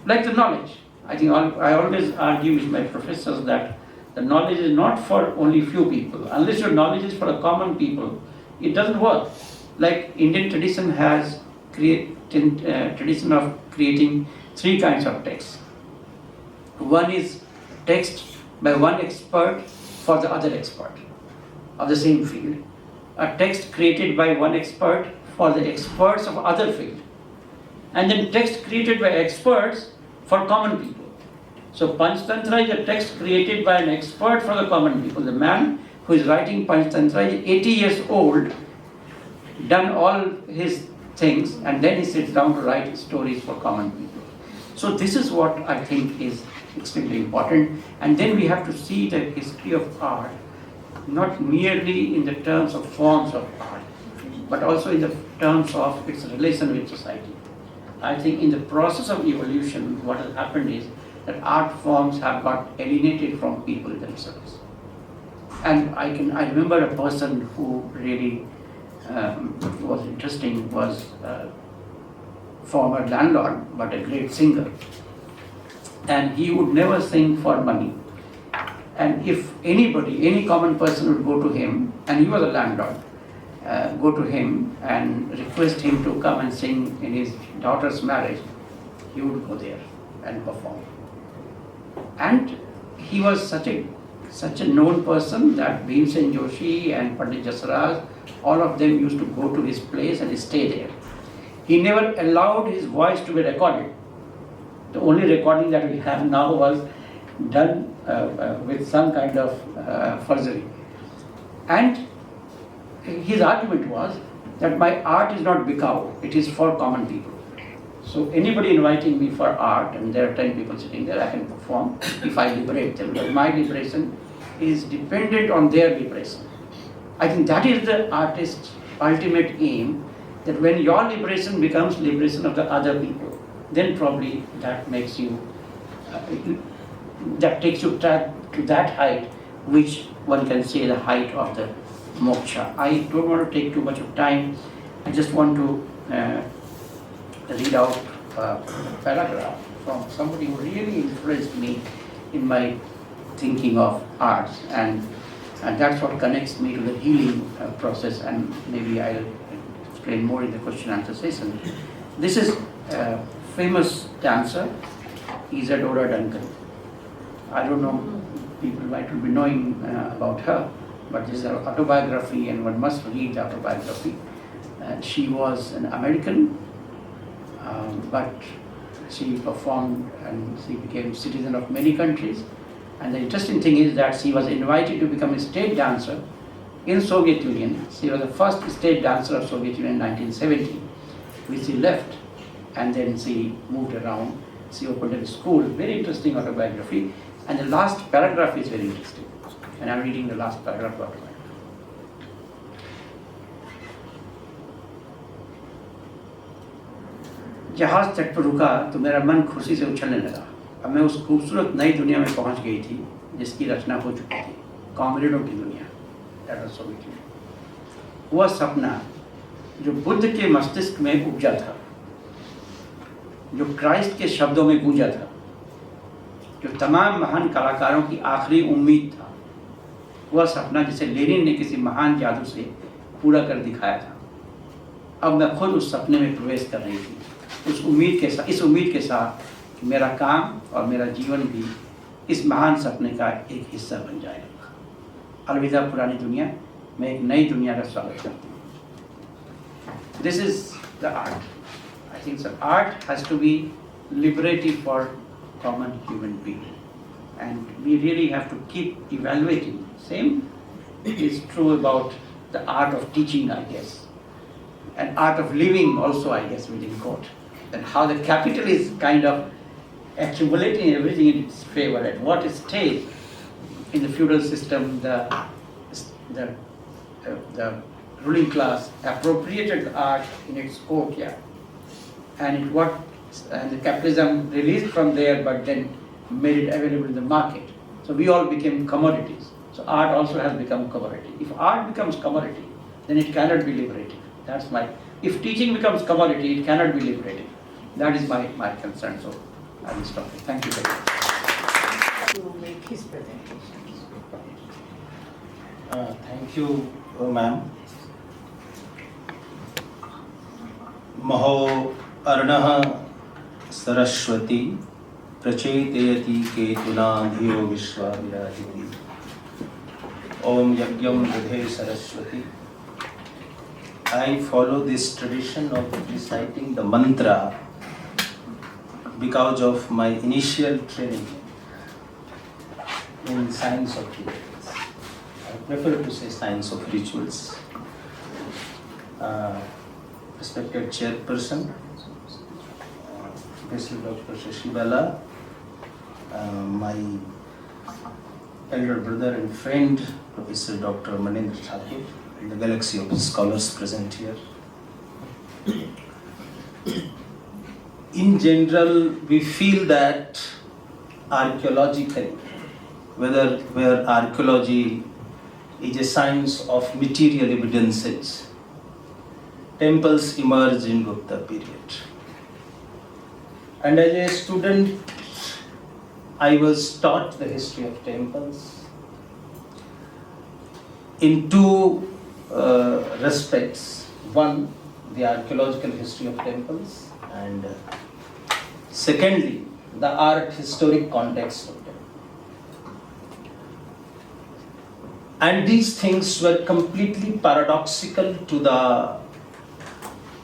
Like the knowledge, I think I always argue with my professors that the knowledge is not for only few people. Unless your knowledge is for a common people, it doesn't work. Like Indian tradition has tradition of creating 3 kinds of texts. One is text by one expert for the other expert of the same field. A text created by one expert for the experts of other field. And then text created by experts for common people. So Panchtantra is a text created by an expert for the common people. The man who is writing Panchtantra is 80 years old, done all his things, and then he sits down to write stories for common people. So this is what I think is extremely important. And then we have to see the history of art, not merely in the terms of forms of art, but also in the terms of its relation with society. I think in the process of evolution, what has happened is that art forms have got alienated from people themselves. And I remember a person who really was interesting, was a former landlord, but a great singer. And he would never sing for money. And if anybody, any common person would go to him, and he was a landlord, go to him and request him to come and sing in his daughter's marriage, he would go there and perform. And he was such a known person that Bhimsen Joshi and Pandit Jasraj All of them used to go to his place and stay there. He never allowed his voice to be recorded. The only recording that we have now was done with some kind of forgery. And his argument was that my art is not bikau, it is for common people. So anybody inviting me for art, and there are 10 people sitting there, I can perform if I liberate them. But my liberation is dependent on their liberation. I think that is the artist's ultimate aim, that when your liberation becomes liberation of the other people, then probably that makes you, that takes you to that height, which one can say the height of the moksha. I don't want to take too much of time. I just want to read out a paragraph from somebody who really influenced me in my thinking of arts, and that's what connects me to the healing process, and maybe I'll explain more in the question and answer session. This is a famous dancer, Isadora Duncan. I don't know, people might not be knowing about her, but this is her autobiography and one must read the autobiography. She was an American, but she performed and she became citizen of many countries. And the interesting thing is that she was invited to become a state dancer in Soviet Union. She was the first state dancer of Soviet Union in 1970, which she left, and then she moved around. She opened a school. Very interesting autobiography. And the last paragraph is very interesting. And I'm reading the last paragraph of autobiography. जहाज तट पर रुका तो मेरा मन खुशी से उछलने लगा। अब मैं उस खूबसूरत नई दुनिया में पहुंच गई थी जिसकी रचना हो चुकी थी, कॉमरेडों की दुनिया, that was Soviet Union। वह सपना जो बुद्ध के मस्तिष्क में उपजा था, जो क्राइस्ट के शब्दों में गूंजा था, जो तमाम महान कलाकारों की आखिरी उम्मीद था, वह सपना जिसे लेनिन ने किसी महान जादू से पूरा कर दिखाया था। अब मैं खुद उस सपने में प्रवेश कर रही थी, इस उम्मीद के साथ कि मेरा काम और मेरा जीवन भी इस महान सपने का एक हिस्सा बन जाएगा। अलविदा पुरानी दुनिया, मैं एक नई दुनिया का स्वागत करती हूँ। This is the art. I think so. Art has to be liberative for common human being, and we really have to keep evaluating. Same is true about the art of teaching, I guess, and art of living also, I guess, within quote. And how the capital is kind of accumulating everything in its favor. At what stage in the feudal system the ruling class appropriated the art in its courtyard, and the capitalism released from there, but then made it available in the market. So we all became commodities. So art also has become commodity. If art becomes commodity, then it cannot be liberating. That's my. If teaching becomes commodity, it cannot be liberating. That is my concern. So I will stop here. Thank you very much. To make his presentation. Thank you, ma'am. Maho Arnaha Saraswati Prachetayati Ketuna Dhiyo Vishwa Virajiti Om Yagyam Vidhe Saraswati. I follow this tradition of reciting the mantra because of my initial training in science of rituals. I prefer to say science of rituals. Respected chairperson, Professor Dr. Shashi Bala, my elder brother and friend, Professor Dr. Manindra Thakur, and the galaxy of scholars present here. In general, we feel that archaeologically, where archaeology is a science of material evidences, temples emerged in Gupta period. And as a student, I was taught the history of temples in two respects. One, the archaeological history of temples, and secondly, the art historic context of temples. And these things were completely paradoxical to the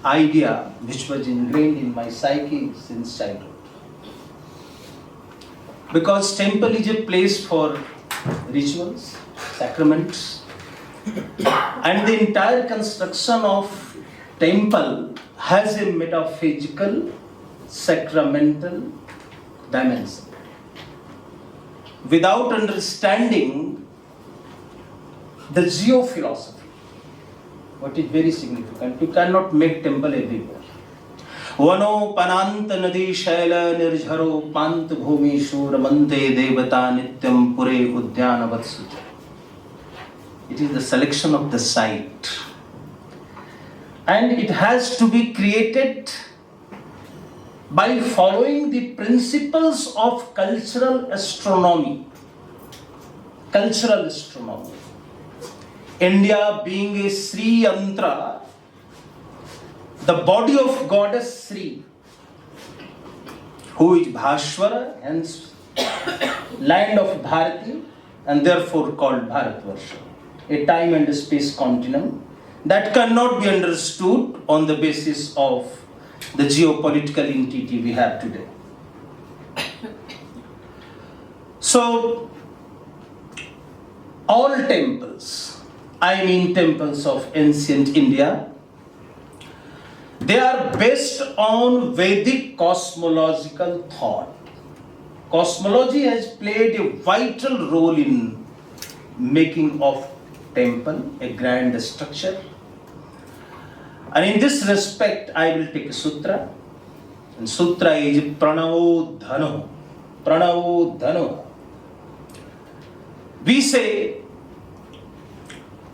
idea which was ingrained in my psyche since childhood. Because temple is a place for rituals, sacraments, and the entire construction of temple has a metaphysical, sacramental dimension. Without understanding the geophilosophy, what is very significant, you cannot make temple everywhere. Vano panant nadi shaila nirjharo pant bhumi shuramante devata nityam pure udyana vatsuja. It is the selection of the site. And it has to be created by following the principles of cultural astronomy. Cultural astronomy. India being a Sri Yantra, the body of goddess Sri, who is Bhashwara, hence land of Bharatiya, and therefore called Bharatvarsha, a time and space continuum that cannot be understood on the basis of the geopolitical entity we have today. So, all temples, I mean temples of ancient India, they are based on Vedic cosmological thought. Cosmology has played a vital role in making of temple a grand structure. And in this respect, I will take a sutra. And sutra is Pranavo Dhano. Pranavo Dhano. We say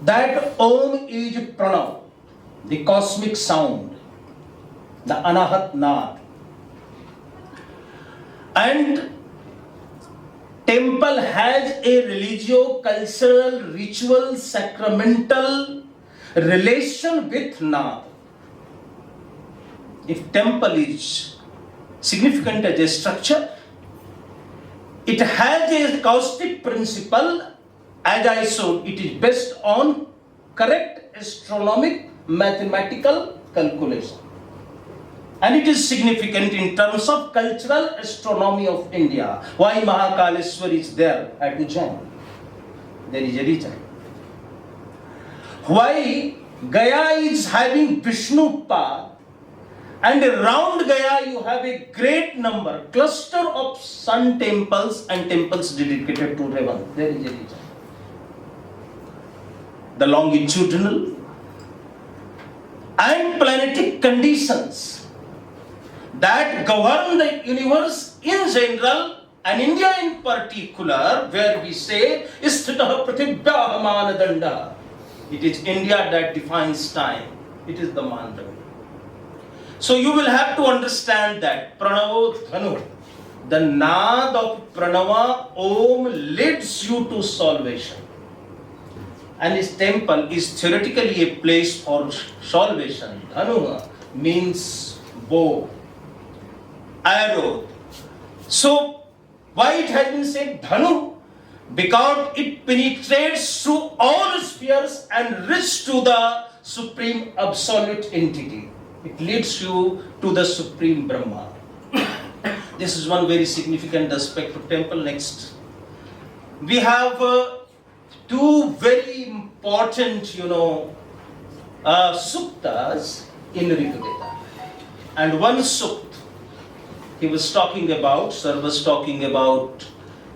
that Om is Pranav, the cosmic sound, the Anahat Nath. And temple has a religio-cultural, ritual, sacramental relation with Nath. If temple is significant as a structure, it has a caustic principle. As I showed, it is based on correct astronomic mathematical calculation. And it is significant in terms of cultural astronomy of India. Why Mahakaleshwar is there at Ujjain? There is a reason. Why Gaya is having Vishnu path, and around Gaya you have a great number, cluster of sun temples and temples dedicated to Revan. There is a reason. The longitudinal and planetic conditions that govern the universe in general and India in particular, where we say Isthitah Pratibhya Manadanda. It is India that defines time. It is the Manindra. So you will have to understand that Pranavo Dhanu, the Nath of Pranava Om leads you to salvation. And his temple is theoretically a place for salvation. Dhanu means bow, arrow. So why it has been said Dhanu? Because it penetrates through all spheres and reaches to the supreme absolute entity. It leads you to the supreme Brahma. This is one very significant aspect of temple. Next, we have two very important, suktas in Rigveda. And one sukt, he was talking about, Sir was talking about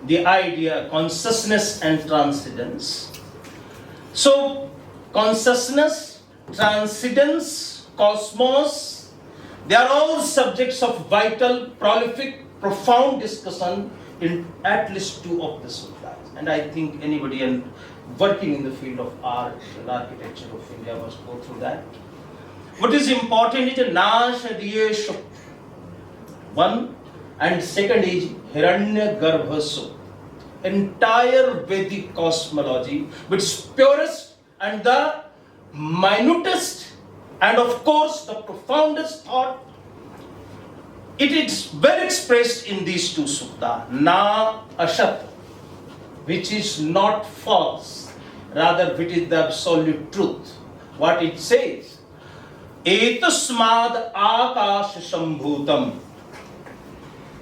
the idea, consciousness and transcendence. So, consciousness, transcendence, cosmos, they are all subjects of vital, prolific, profound discussion in at least two of the sutras. And I think anybody working in the field of art and architecture of India must go through that. What is important is Nash Diyeshu. One, and second is Hiranya Garbhasu. Entire Vedic cosmology, with its purest and the minutest and of course the profoundest thought, it is well expressed in these two sutta. Na Ashat, which is not false. rather it is the absolute truth. What it says, etasmad akash sambhutam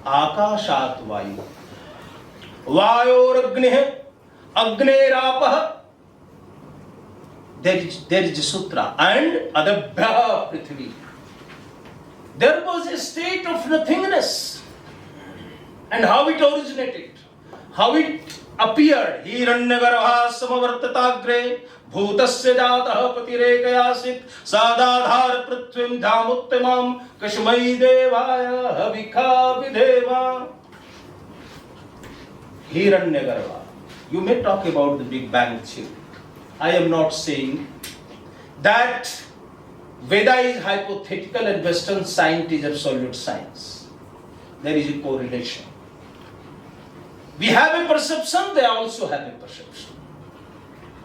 akashat vayu vayor agnih agnerapah. There is a sutra, and adabhya prithvi. There was a state of nothingness, and how it originated, how it appeared. Hiranyagarbha samavartatagre bhutasya jatah patirekyasit sadadhar prithvim dhamuttamam kashmai devaya havika videva. Hiranyagarbha. You may talk about the Big Bang theory. I am not saying that Veda is hypothetical and Western science is absolute science. There is a correlation. We have a perception, they also have a perception.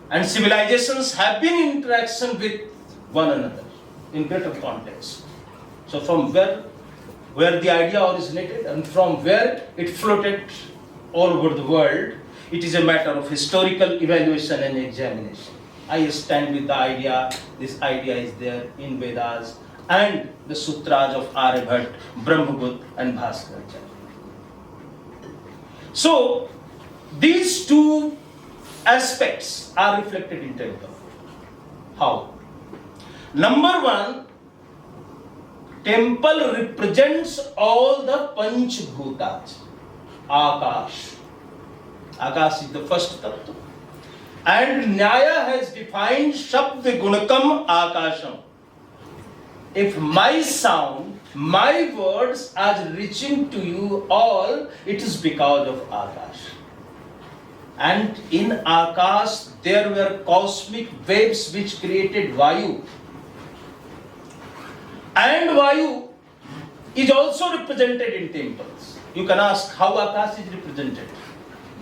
And civilizations have been in interaction with one another in greater context. So from where the idea originated and from where it floated all over the world, it is a matter of historical evaluation and examination. I stand with the idea, this idea is there in Vedas and the sutras of Aryabhat, Brahmagupta and Bhaskaracharya. So, these two aspects are reflected in temple. How? Number one, temple represents all the Panch Bhutas. Akash. Akash is the first tattva. And Nyaya has defined Shabda Gunakam Akasham. If my sound, my words are reaching to you all, it is because of Akash. And in Akash, there were cosmic waves which created Vayu. And Vayu is also represented in temples. You can ask how Akash is represented.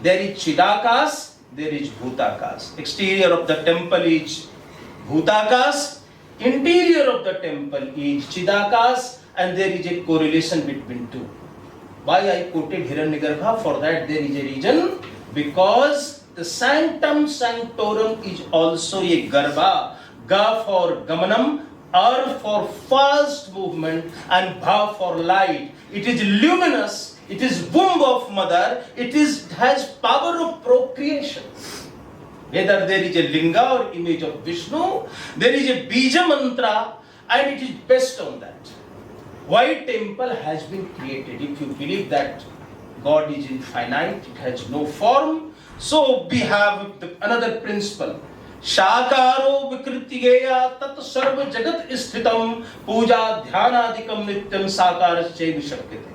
There is Chidakas, there is Bhutakas. Exterior of the temple is Bhutakas, interior of the temple is Chidakas, and there is a correlation between two. Why I quoted Hiranyagarbha? For that there is a reason, because the sanctum sanctorum is also a Garbha. Ga for Gamanam, Ar for fast movement, and Bha for light. It is luminous. It is womb of mother. It has power of procreation. Whether there is a linga or image of Vishnu, there is a bija mantra, and it is based on that. Why temple has been created? If you believe that God is infinite, it has no form. So we have another principle. Shakaro vikritigeya tat sarva jagat isthitam puja dhyanadikam nityam sakarasya vishakyate.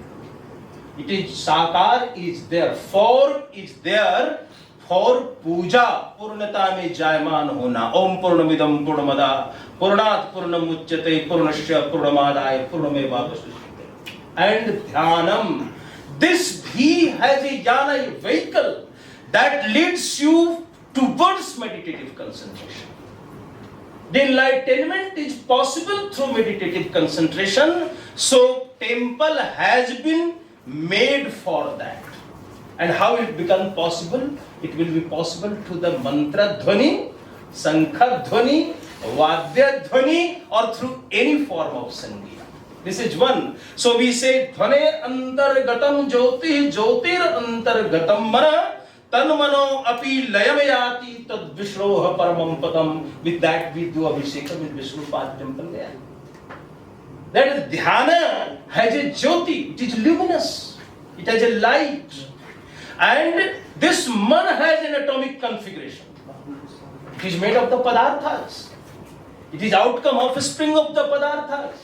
It is Sakar is there, form is there for puja, purnata mein jayaman hona. Om purnamidam purnamada, purnat purnam uchyate, purnasya purnamadaya, purnameva vasishyate. And dhyanam. This he has a jnana, a vehicle that leads you towards meditative concentration. The enlightenment is possible through meditative concentration. So temple has been made for that. And how it become possible? It will be possible to the mantra dhvani, sankha dhvani, vadya dhvani, or through any form of sangeeta. This is one. So we say dhvane antargatam jyoti, jyotir antargatam mana, tanmano api layamayati tad vishroha paramam padam. With that we do abhishekam with Vishnu Pad temple there. That is dhyana has a jyoti, it is luminous, it has a light, and this man has an atomic configuration. It is made of the padarthas. It is outcome of a spring of the padarthas,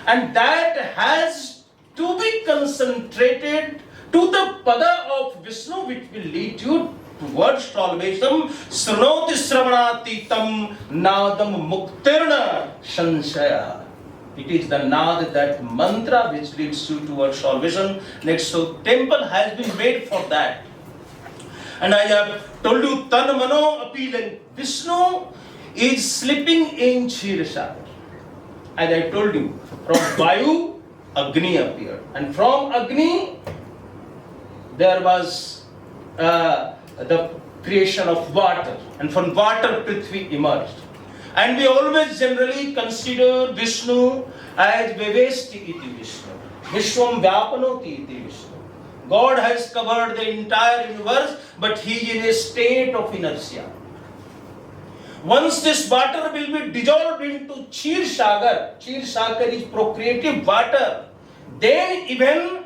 and that has to be concentrated to the pada of Vishnu, which will lead you towards salvation. Sranoti sravanatitam nadam muktirna sanshaya. It is the Nath, that mantra which leads you towards salvation. Next, so temple has been made for that. And I have told you, Tan Mano Apilan. Vishnu is sleeping in Kshirosagar. As I told you, from Vayu, Agni appeared. And from Agni, there was the creation of water, and from water Prithvi emerged. And we always generally consider Vishnu as Vivesti iti Vishnu, Vishwam Vyapanoti iti Vishnu. God has covered the entire universe, but he is in a state of inertia. Once this water will be dissolved into Chir Sagar is procreative water, then even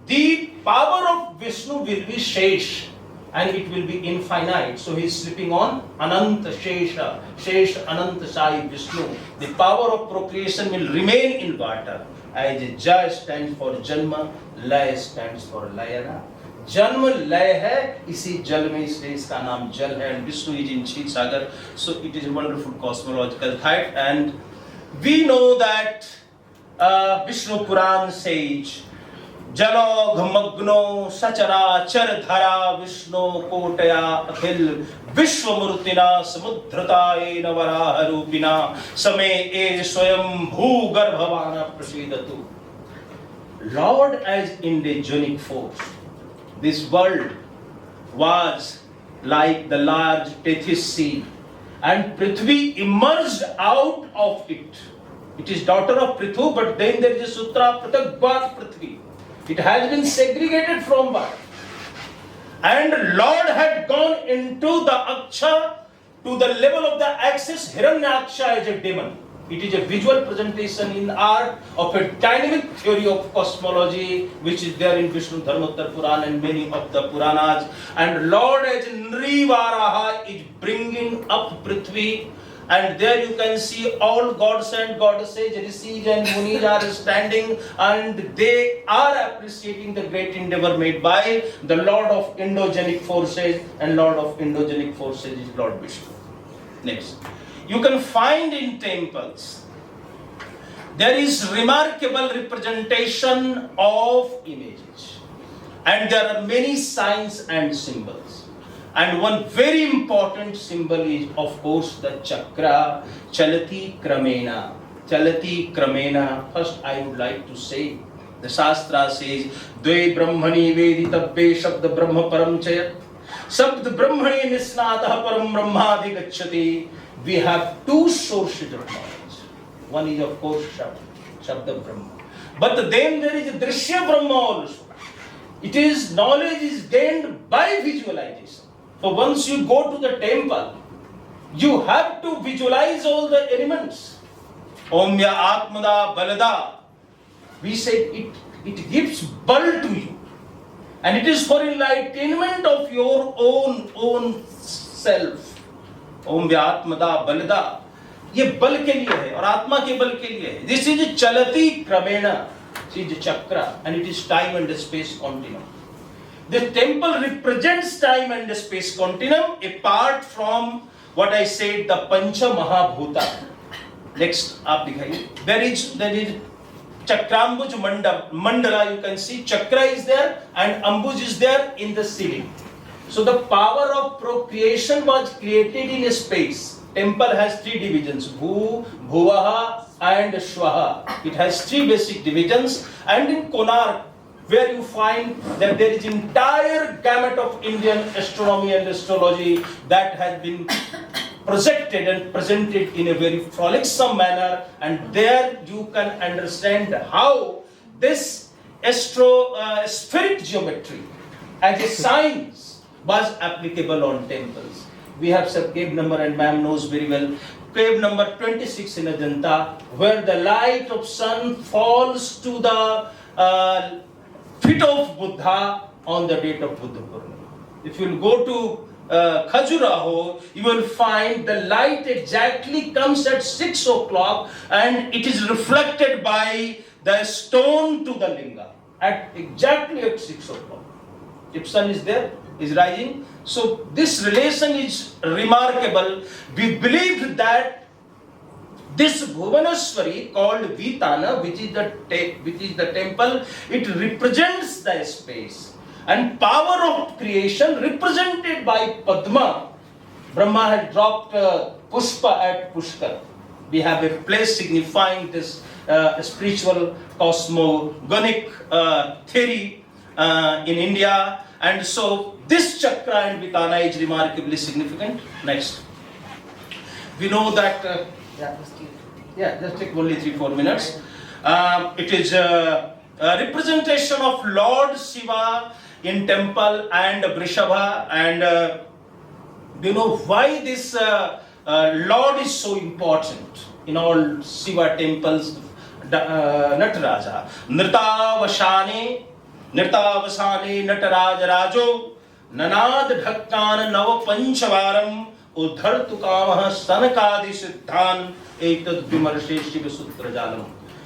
the power of Vishnu will be Shesh, and it will be infinite. So he is sleeping on Ananta Shesha, Shesh Ananta Sai Vishnu. The power of procreation will remain in water. As Ja stands for Janma, Lay stands for Layana. Janma Lay hai, isi jal mein isliye iska naam jal hai, and Vishnu is in Chit Sagar. So it is a wonderful cosmological fact, and we know that Vishnu Puran says, Jalo Ghamagno Sachara Char Dhara Vishnu Kotaya Akhil Vishwamurtina Samudhrata Ena Varaha Rupina Same E Swayam Bhu Garbhavana Prasidatu. Lord as indogenic force, this world was like the large Tethys sea, and Prithvi emerged out of it. It is daughter of Prithu, but then there is a sutra Pratagvat Prithvi. It has been segregated from birth. And Lord had gone into the Aksha to the level of the axis. Hiranyaksha is a demon. It is a visual presentation in art of a dynamic theory of cosmology which is there in Vishnu Dharmottara Puran and many of the Puranas. And Lord as Nrivaraha is bringing up Prithvi, and there you can see all gods and goddesses, rishis and munis are standing, and they are appreciating the great endeavor made by the Lord of endogenic forces, and Lord of endogenic forces is Lord Vishnu. Next. You can find in temples, there is remarkable representation of images, and there are many signs and symbols. And one very important symbol is, of course, the chakra, Chalati Kramena. Chalati Kramena. First, I would like to say, the Shastra says, Dve Brahmani Veditavve Shabda Brahma Param Chayat. Shabda Brahmani Nisnatah Param Brahmadi Gacchati. We have two sources of knowledge. One is, of course, Shabda Brahma. But then there is Drishya Brahma also. It is, knowledge is gained by visualization. So once you go to the temple, you have to visualize all the elements. Omya Atmada Balada. We say it gives bal to you. And it is for enlightenment of your own self. Omya Atmada Balada. ये बल के लिए है और आत्मा के बल के लिए है. This is Chalati Kramena. This is chakra, and it is time and space continuum. The temple represents time and space continuum apart from what I said, the Pancha Mahabhuta. Next, आप दिखाइए. There is Chakrambuj Mandala. You can see chakra is there and ambuj is there in the ceiling. So the power of procreation was created in a space. Temple has three divisions: Bhu, Bhuvaha, and Shwaha. It has three basic divisions, and in Konark, where you find that there is entire gamut of Indian astronomy and astrology that has been projected and presented in a very frolicsome manner, and there you can understand how this spheric geometry as a science was applicable on temples. We have some cave number, and ma'am knows very well, cave number 26 in Ajanta, where the light of sun falls to the feet of Buddha on the date of Buddha Purnima. If you will go to Khajuraho, you will find the light exactly comes at 6 o'clock and it is reflected by the stone to the linga exactly at 6 o'clock. If sun is there, is rising. So this relation is remarkable. We believe that this Bhuvaneshwari called Vitana, which is the temple, it represents the space. And power of creation represented by Padma. Brahma had dropped Pushpa at Pushkar. We have a place signifying this spiritual cosmogonic theory in India. And so this chakra and Vitana is remarkably significant. Next. We know that, just take only 3-4 minutes. It is a representation of Lord Shiva in temple and Vrishabha, and you know why this Lord is so important in all Shiva temples. Nataraja Nritavasane Nataraja Rajo Nanad Bhaktan Nava Panchavaram Udhartu Kamah Sanakadi Siddhan Etad Vimarshe Shiva Sutra Jalam.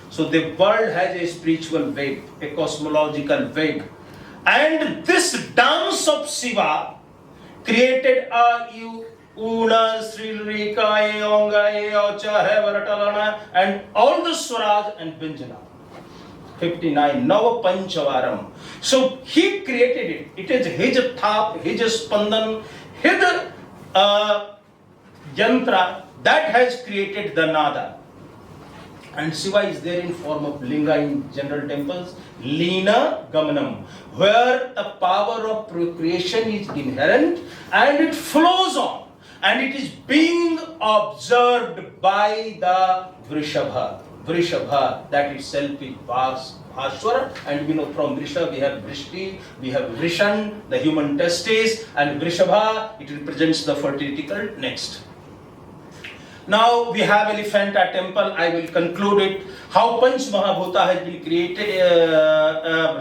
So the world has a spiritual wave, a cosmological wave, and this dance of Shiva created a Una, Sri Rika, Eonga, Eocha, Hevaratalana, and all the Swaraj and Vyanjana. 59, Nava Panchavaram. So he created it. It is his thap, his spandan, his yantra that has created the nada. And Shiva is there in form of linga in general temples, Lina Gamanam, where the power of procreation is inherent and it flows on. And it is being observed by the Vrishabha. Vrishabha, that itself is Bhaswara, and we know from Vrisha we have Vrishti, we have Vrishan, the human testes, and Vrishabha, it represents the fertility cult. Next. Now we have Elephanta temple. I will conclude it. How Panch Mahabhuta has been created,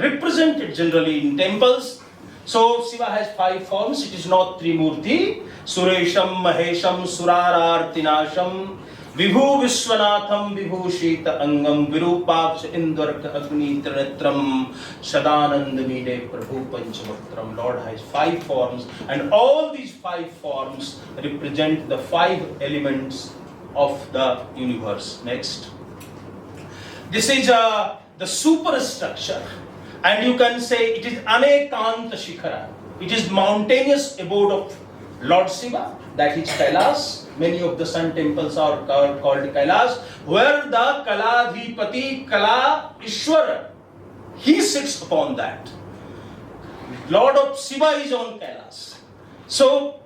represented generally in temples. So Shiva has 5 forms. It is not Trimurti. Suresham, Mahesham, Surarartinasham, Vibhu Vishwanatham, Vibhu Shita Angam, Virupaksha Indvarka Agni Trinetram, Sadanand Mide Prabhu Panchavatram. Lord has 5 forms, and all these 5 forms represent the 5 elements of the universe. Next. This is the superstructure, and you can say it is Anekanta Shikhara. It is mountainous abode of Lord Shiva, that is Kailas. Many of the sun temples are called Kailas, where the Kaladhipati, Kala Ishwara, he sits upon that. Lord of Shiva is on Kailas. So,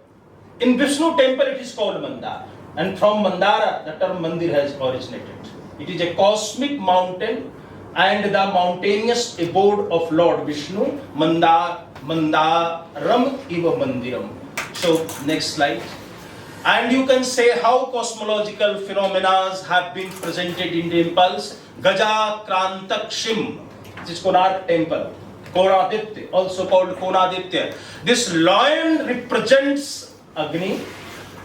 in Vishnu temple it is called Mandara, and from Mandara the term Mandir has originated. It is a cosmic mountain and the mountainous abode of Lord Vishnu, Mandaram Iva Mandiram. So, next slide. And you can say how cosmological phenomena have been presented in temples. Gaja Krantakshim, this is Konark temple. Konaditya, also called Konaditya. This lion represents Agni,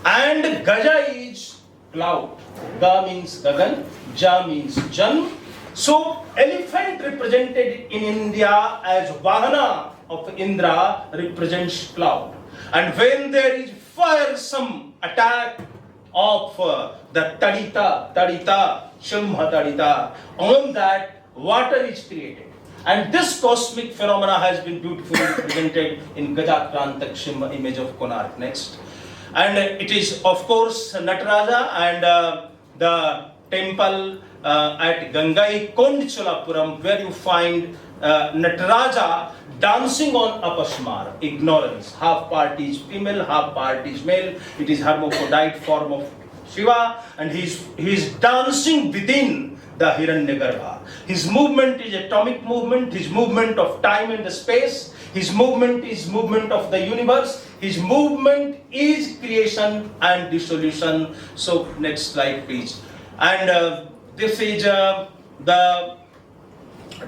and Gaja is cloud. Ga means Gagan, Ja means Jan. So, elephant represented in India as Vahana of Indra represents cloud. And when there is fearsome attack of the Tadita, Shimha Tadita, on that water is created. And this cosmic phenomena has been beautifully represented in Gajakrantak Shimha image of Konark. Next. And it is of course Nataraja and the temple at Gangai Kondicholappuram, where you find Nataraja dancing on Apashmar, ignorance. Half part is female, half part is male. It is hermaphrodite form of Shiva, and he is dancing within the Hiranyagarbha. His movement is atomic movement, his movement of time and the space, his movement is movement of the universe, his movement is creation and dissolution. So next slide please. And this is the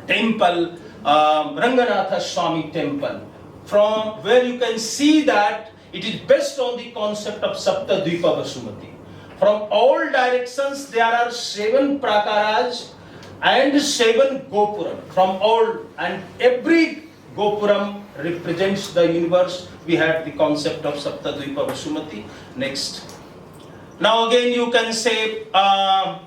temple, Ranganatha Swami temple, from where you can see that it is based on the concept of Sapta Dvipa Vasumati. From all directions there are 7 prakaras and 7 gopuram. From all, and every gopuram represents the universe. We have the concept of Sapta Dvipa Vasumati. Next. Now again you can say how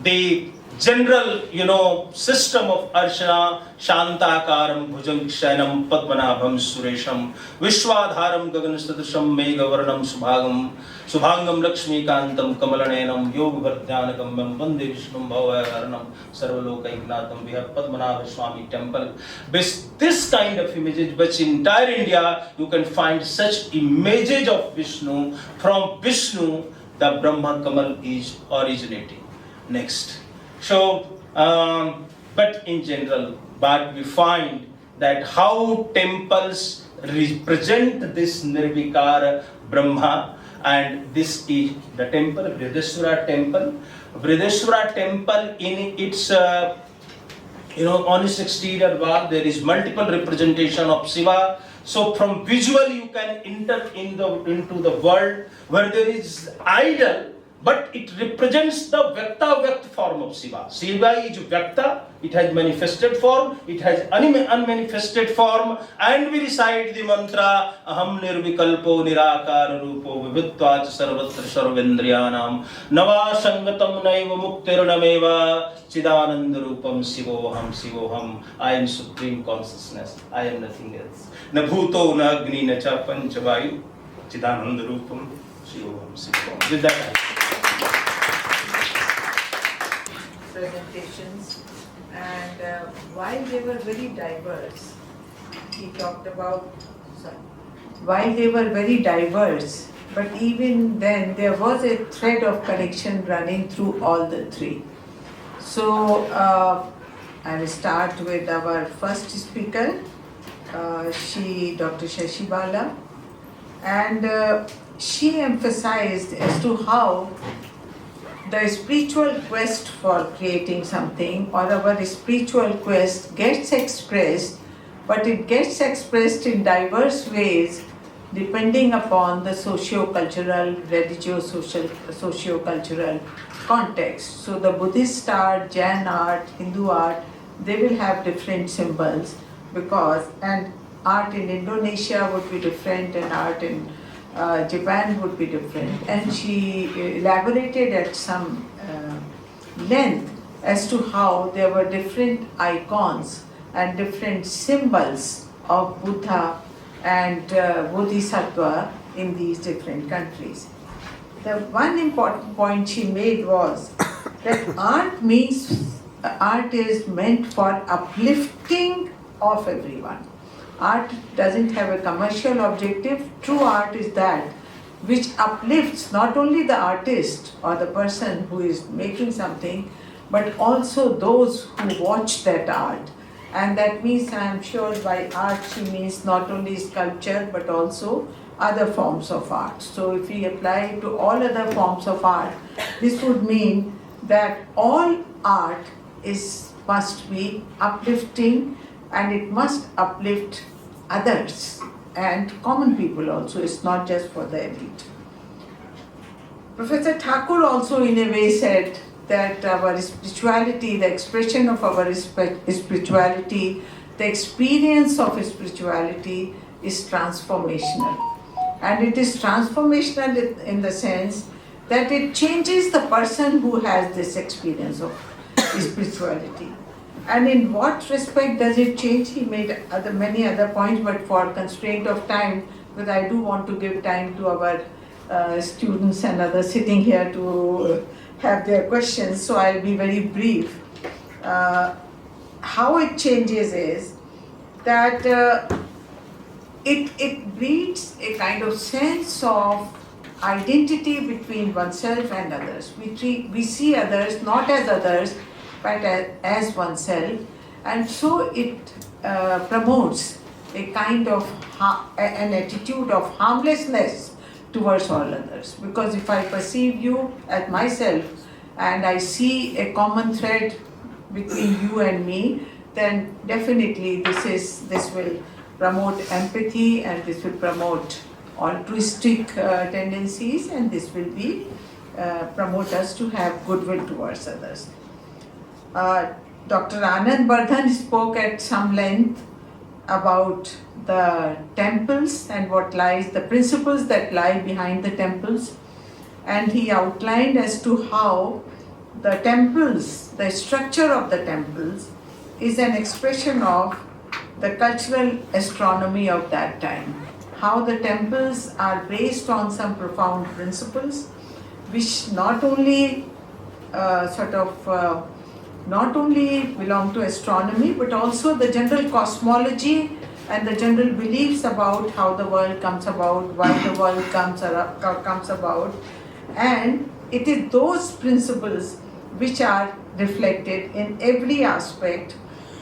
the general, system of Archana, Shantakaram, Bhujangshayanam, Padmanabham, Suresham, Vishwadharam, Gaganastadasham, Megavaranam, Subhagam, Subhangam Lakshmikantam Kamalanenam Yoga-Vardhyanagambam Vande Vishnum Bhavayaranam Sarvalokaiknatham. We have Padmanabha Swami temple. This kind of images, but in entire India you can find such images of Vishnu. From Vishnu the Brahma Kamal is originating. Next. So, but in general, but we find that how temples represent this Nirvikara Brahma, and this is the temple, Vrideshwara temple. Vrideshwara temple in its on its exterior wall there is multiple representation of Shiva. So from visual you can enter into the world where there is idol, but it represents the Vyakta form of Shiva. Shiva is Vyakta, it has manifested form, it has unmanifested form, and we recite the mantra Aham Nirvikalpo Nirakara Rupo Vivitvacha Sarvatra Sarvendriyanam Nava Sangatam Naiva Muktirnameva Chidananda Rupam Sivoham Sivoham. I am Supreme Consciousness, I am nothing else. Na Bhuto na Agni na cha Panchavayu Chidananda Rupam Sivoham Sivoham. With that presentations, and while they were very diverse, he talked about, while they were very diverse, but even then there was a thread of connection running through all the three. So I will start with our first speaker, Dr. Shashi Bala, and she emphasized as to how the spiritual quest for creating something, or our spiritual quest, gets expressed, but it gets expressed in diverse ways depending upon the socio-cultural, religious, socio-cultural context. So the Buddhist art, Jain art, Hindu art, they will have different symbols, and art in Indonesia would be different, and art in Japan would be different. And she elaborated at some length as to how there were different icons and different symbols of Buddha and Bodhisattva in these different countries. The one important point she made was that art is meant for uplifting of everyone. Art doesn't have a commercial objective. True art is that which uplifts not only the artist or the person who is making something, but also those who watch that art. And that means, I am sure by art she means not only sculpture but also other forms of art. So if we apply it to all other forms of art, this would mean that all art must be uplifting, and it must uplift others and common people also. It's not just for the elite. Professor Thakur also in a way said that our spirituality, the expression of our spirituality, the experience of spirituality is transformational. And it is transformational in the sense that it changes the person who has this experience of spirituality. And in what respect does it change? He made many other points, but for constraint of time, because I do want to give time to our students and others sitting here to have their questions, so I'll be very brief. How it changes is that it breeds a kind of sense of identity between oneself and others. We see others not as others, but as oneself, and so it promotes a kind of an attitude of harmlessness towards all others. Because if I perceive you as myself and I see a common thread between you and me, then definitely this will promote empathy, and this will promote altruistic tendencies, and this will be promote us to have goodwill towards others. Dr. Anand Burdhan spoke at some length about the temples and the principles that lie behind the temples, and he outlined as to how the temples, the structure of the temples, is an expression of the cultural astronomy of that time. how the temples are based on some profound principles, which not only not only belong to astronomy, but also the general cosmology and the general beliefs about how the world comes about, why the world comes about, and it is those principles which are reflected in every aspect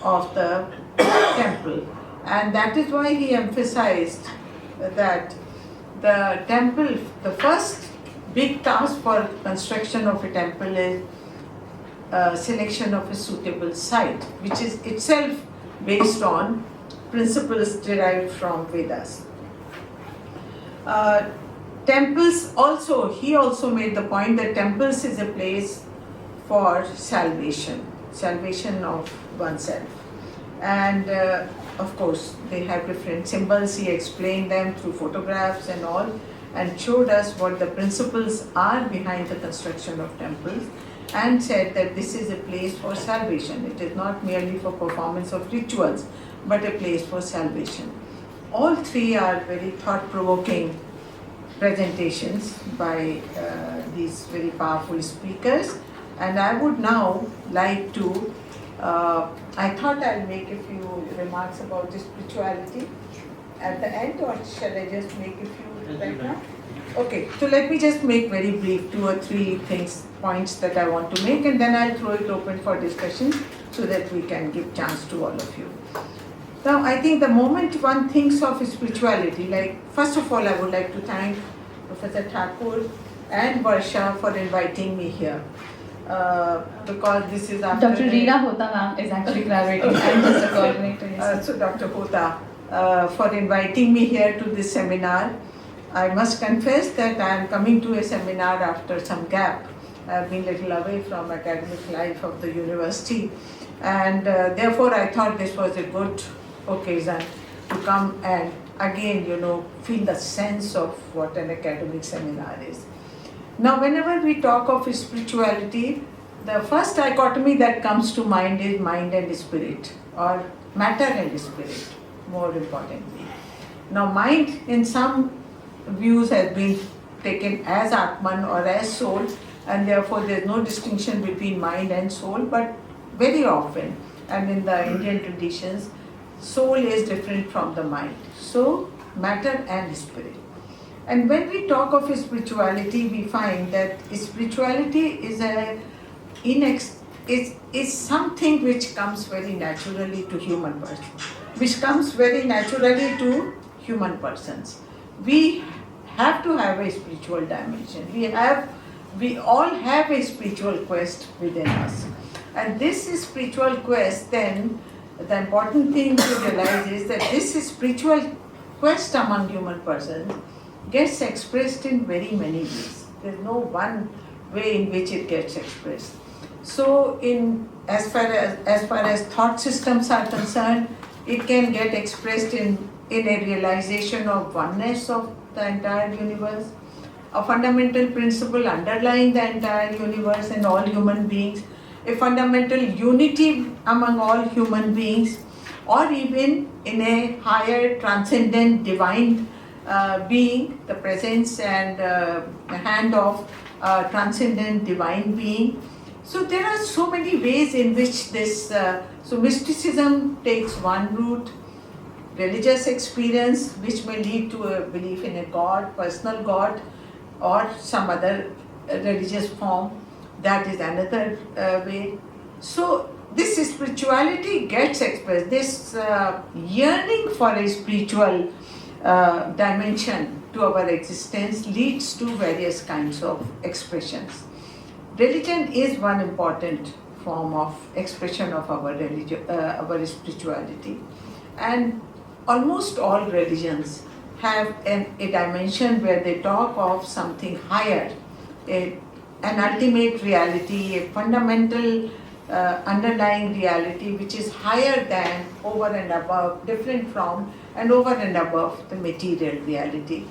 of the temple. And that is why he emphasized that the temple, the first big task for construction of a temple is selection of a suitable site, which is itself based on principles derived from Vedas. Temples also, he also made the point that temples is a place for salvation of oneself. And of course, they have different symbols. He explained them through photographs and all, and showed us what the principles are behind the construction of temples, and said that this is a place for salvation. It is not merely for performance of rituals, but a place for salvation. All three are very thought-provoking presentations by these very powerful speakers. And I would now like to, I thought I'll make a few remarks about the spirituality at the end, or shall I just make a few right now? Okay, so let me just make very brief 2 or 3 points that I want to make, and then I'll throw it open for discussion so that we can give chance to all of you. Now, I think the moment one thinks of spirituality, like, first of all, I would like to thank Professor Thakur and Varsha for inviting me here. Because this is after... Dr. Reena Hota ma'am is actually collaborating. I'm just a coordinator. Yes. So Dr. Hota, for inviting me here to this seminar. I must confess that I am coming to a seminar after some gap. I have been a little away from academic life of the university, and therefore I thought this was a good occasion to come and again, feel the sense of what an academic seminar is. Now, whenever we talk of spirituality, the first dichotomy that comes to mind is mind and spirit, or matter and spirit, more importantly. Now, mind in some views has been taken as Atman or as soul, and therefore there is no distinction between mind and soul, but very often, and in the Indian traditions, soul is different from the mind. So, matter and spirit. And when we talk of spirituality, we find that spirituality is something which comes very naturally to human persons, We have to have a spiritual dimension. We all have a spiritual quest within us. And this spiritual quest, then, the important thing to realize is that this spiritual quest among human persons gets expressed in very many ways. There's no one way in which it gets expressed. So, as far as thought systems are concerned, it can get expressed in a realization of oneness of the entire universe, a fundamental principle underlying the entire universe and all human beings, a fundamental unity among all human beings, or even in a higher transcendent divine being, the presence and hand of transcendent divine being. So there are so many ways in which this, so mysticism takes one route, religious experience which may lead to a belief in a God, personal God, or some other religious form, that is another way. So this spirituality gets expressed, this yearning for a spiritual dimension to our existence leads to various kinds of expressions. Religion is one important form of expression of our spirituality, and almost all religions have a dimension where they talk of something higher, an ultimate reality, a fundamental underlying reality which is higher than, over and above, different from and over and above the material reality.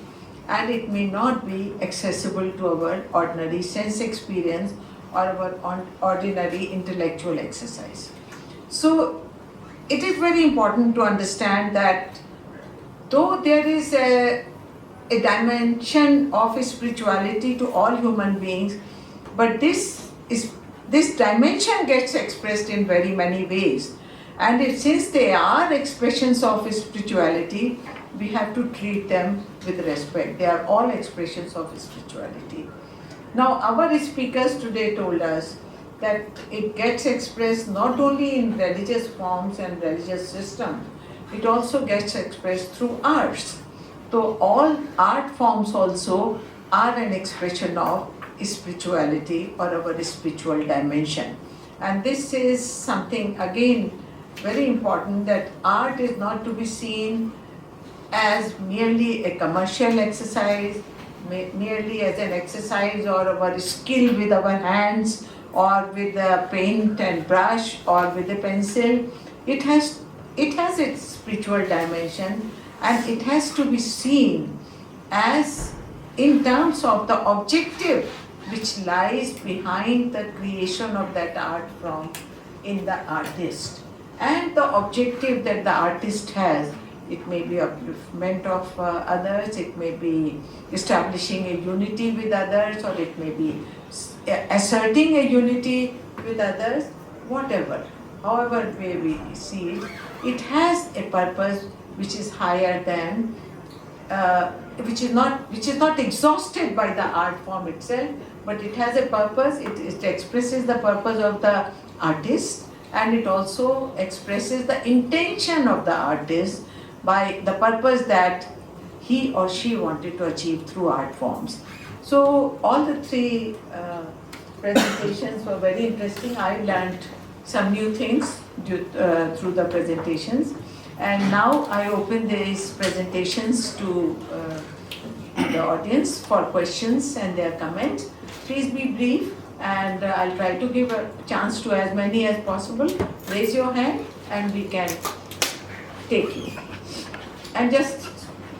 And it may not be accessible to our ordinary sense experience or our ordinary intellectual exercise. So it is very important to understand that though there is a dimension of spirituality to all human beings, but this dimension gets expressed in very many ways. And since they are expressions of spirituality, we have to treat them with respect. They are all expressions of spirituality. Now, our speakers today told us that it gets expressed not only in religious forms and religious systems, it also gets expressed through arts. So all art forms also are an expression of spirituality or our spiritual dimension. And this is something, again, very important, that art is not to be seen as merely a commercial exercise, merely as an exercise or our skill with our hands or with a paint and brush or with a pencil. It has its spiritual dimension, and it has to be seen as in terms of the objective which lies behind the creation of that art form in the artist, and the objective that the artist has. It may be upliftment of others, it may be establishing a unity with others, or it may be asserting a unity with others, whatever, however way we see it, it has a purpose which is higher than, which is not exhausted by the art form itself, but it has a purpose. It expresses the purpose of the artist, and it also expresses the intention of the artist by the purpose that he or she wanted to achieve through art forms. So all the three presentations were very interesting. I learned some new things through the presentations. And now I open these presentations to the audience for questions and their comments. Please be brief, and I'll try to give a chance to as many as possible. Raise your hand and we can take you. And just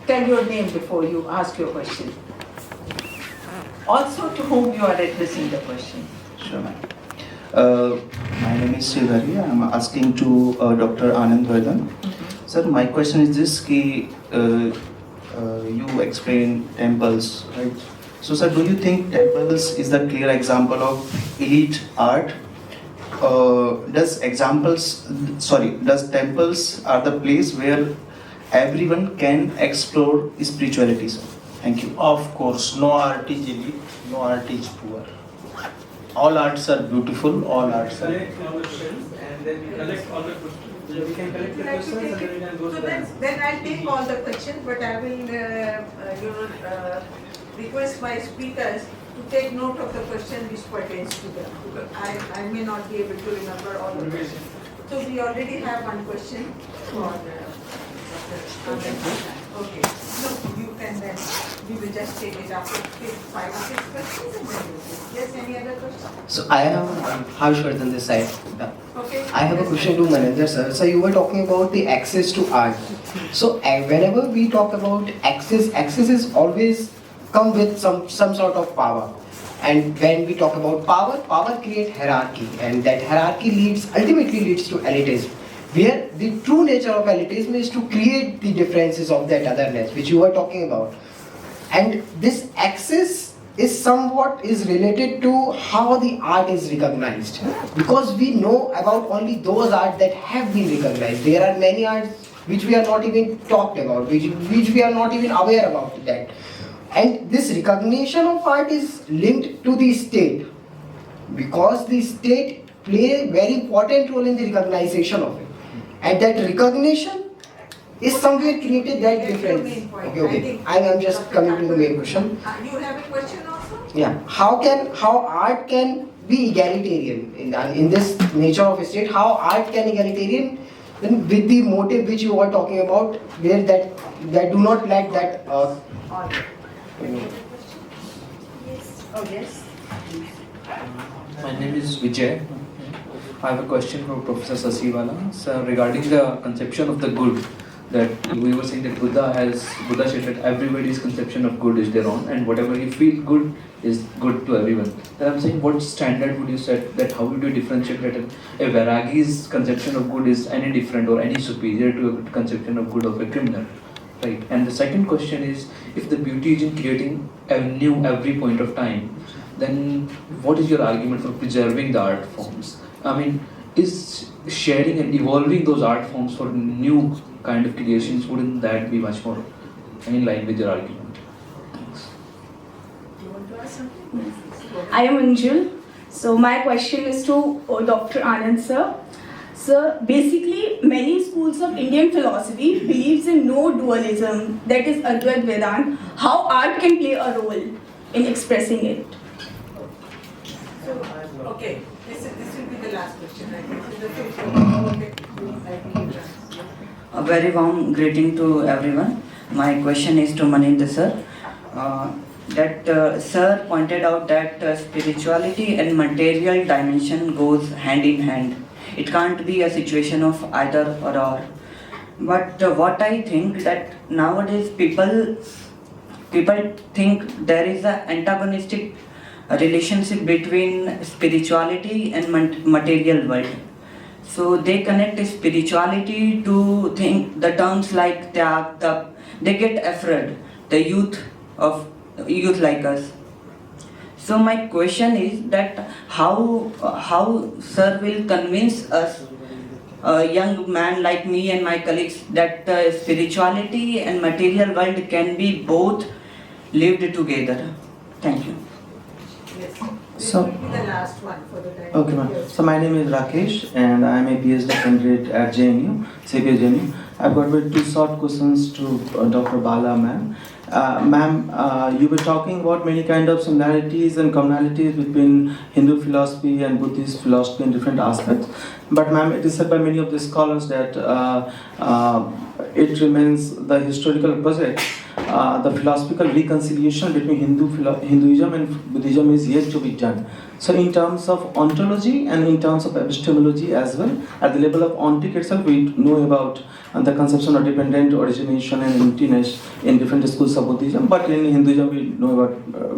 tell your name before you ask your question. Also to whom you are addressing the question. Sure, ma'am. My name is Shivhari. I am asking to Dr. Anand Burdhan. Sir, my question is this: ki, you explain temples, right? So, sir, do you think temples is the clear example of elite art? Does temples are the place where everyone can explore spirituality, sir? Thank you. Of course, no art is elite, no art is poor. All arts are beautiful, all arts are. Collect all the questions and then we collect all the questions. We can collect the Would you like to questions and take then we it? can go So to the then I'll take all the questions, but I will request my speakers to take note of the question which pertains to them. Because I may not be able to remember all the questions. So we already have one question for Dr. Anand. Okay. No, you can then, we will just take it after 5 or 6 questions and then we'll take. Yes, any other questions? So I have Harshvardhan this side. Yeah. Okay. I have a question to Manindra sir. So you were talking about the access to art. So whenever we talk about access is always come with some sort of power. And when we talk about power creates hierarchy, and that hierarchy ultimately leads to elitism. Where the true nature of elitism is to create the differences of that otherness which you were talking about. And this access is somewhat related to how the art is recognized, because we know about only those art that have been recognized. There are many arts which we are not even talked about, which we are not even aware about that. And this recognition of art is linked to the state, because the state play a very important role in the recognition of it. And that recognition is somewhere created that difference. Okay. I'm just coming to the main question. You have a question also? Yeah. How art can be egalitarian in this nature of a state? How art can egalitarian with the motive which you were talking about, where that do not lack that. All right. Yes. Oh yes. My name is Vidya. I have a question for Professor Shashi. So regarding the conception of the good, that we were saying that Buddha said that everybody's conception of good is their own, and whatever you feel good is good to everyone. Then I'm saying, what standard would you set that how would you differentiate that a Vairagi's conception of good is any different or any superior to a conception of good of a criminal? right? And the second question is, if the beauty is in creating a new every point of time, then what is your argument for preserving the art forms? I mean, is sharing and evolving those art forms for new kind of creations, wouldn't that be much more in line with your argument? Thanks. Do you want to ask something? I am Anjul. So my question is to Dr. Anand sir. Sir, basically many schools of Indian philosophy believes in no dualism, that is Advait Vedant. How art can play a role in expressing it? So, okay, this will be the last question, I think. This is the fifth one. Okay. I think you can. A very warm greeting to everyone. My question is to Manindra sir. Sir pointed out that spirituality and material dimension goes hand in hand. It can't be a situation of either or. But what I think that nowadays people think there is an antagonistic relationship between spirituality and material world. So they connect spirituality to think the terms like tyag, tap. They get afraid. The youth like us. So my question is that how sir will convince us, a young man like me and my colleagues, that spirituality and material world can be both lived together. Thank you. Yes. This So- will be the last one for the time. Okay, ma'am. So my name is Rakesh, and I am a PhD candidate at JNU, CPS JNU. I've got two short questions to Dr. Bala, ma'am. Ma'am, you were talking about many kind of similarities and commonalities between Hindu philosophy and Buddhist philosophy in different aspects. But ma'am, it is said by many of the scholars that it remains the historical project. The philosophical reconciliation between Hinduism and Buddhism is yet to be done. So in terms of ontology and in terms of epistemology as well, at the level of ontic itself, we know about the conception of dependent origination and emptiness in different schools of Buddhism, but in Hinduism we know about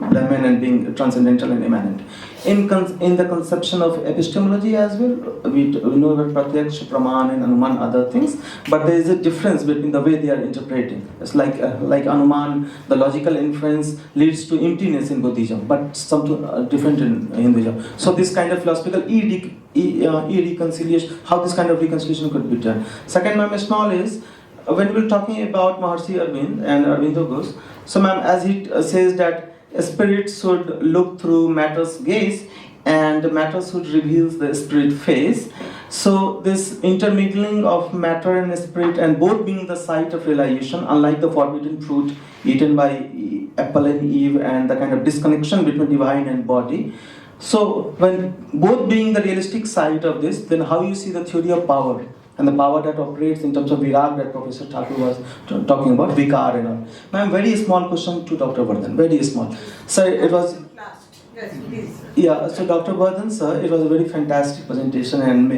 Brahman and being transcendental and immanent. In the conception of epistemology as well, we know about Pratyaksha, Praman and Anuman, other things, but there is a difference between the way they are interpreting. It's like Anuman, the logical inference leads to emptiness in Buddhism, but something different in Hinduism. So this kind of philosophical reconciliation, how this kind of reconciliation could be done. Second, ma'am, small is, when we're talking about Maharshi Arvind and Aurobindo Ghosh, so ma'am, as he says that spirit should look through matter's gaze and matter should reveal the spirit face. So this intermingling of matter and spirit, and both being the site of realization, unlike the forbidden fruit eaten by Apple and Eve, and the kind of disconnection between divine and body. So when both being the realistic side of this, then how you see the theory of power and the power that operates in terms of virag that Professor Thakur was talking about, vikar and all. Ma'am, very small question to Dr. Burdhan, very small. So it was, Last. Yes, please. yeah, so Dr. Burdhan, sir, it was a very fantastic presentation, and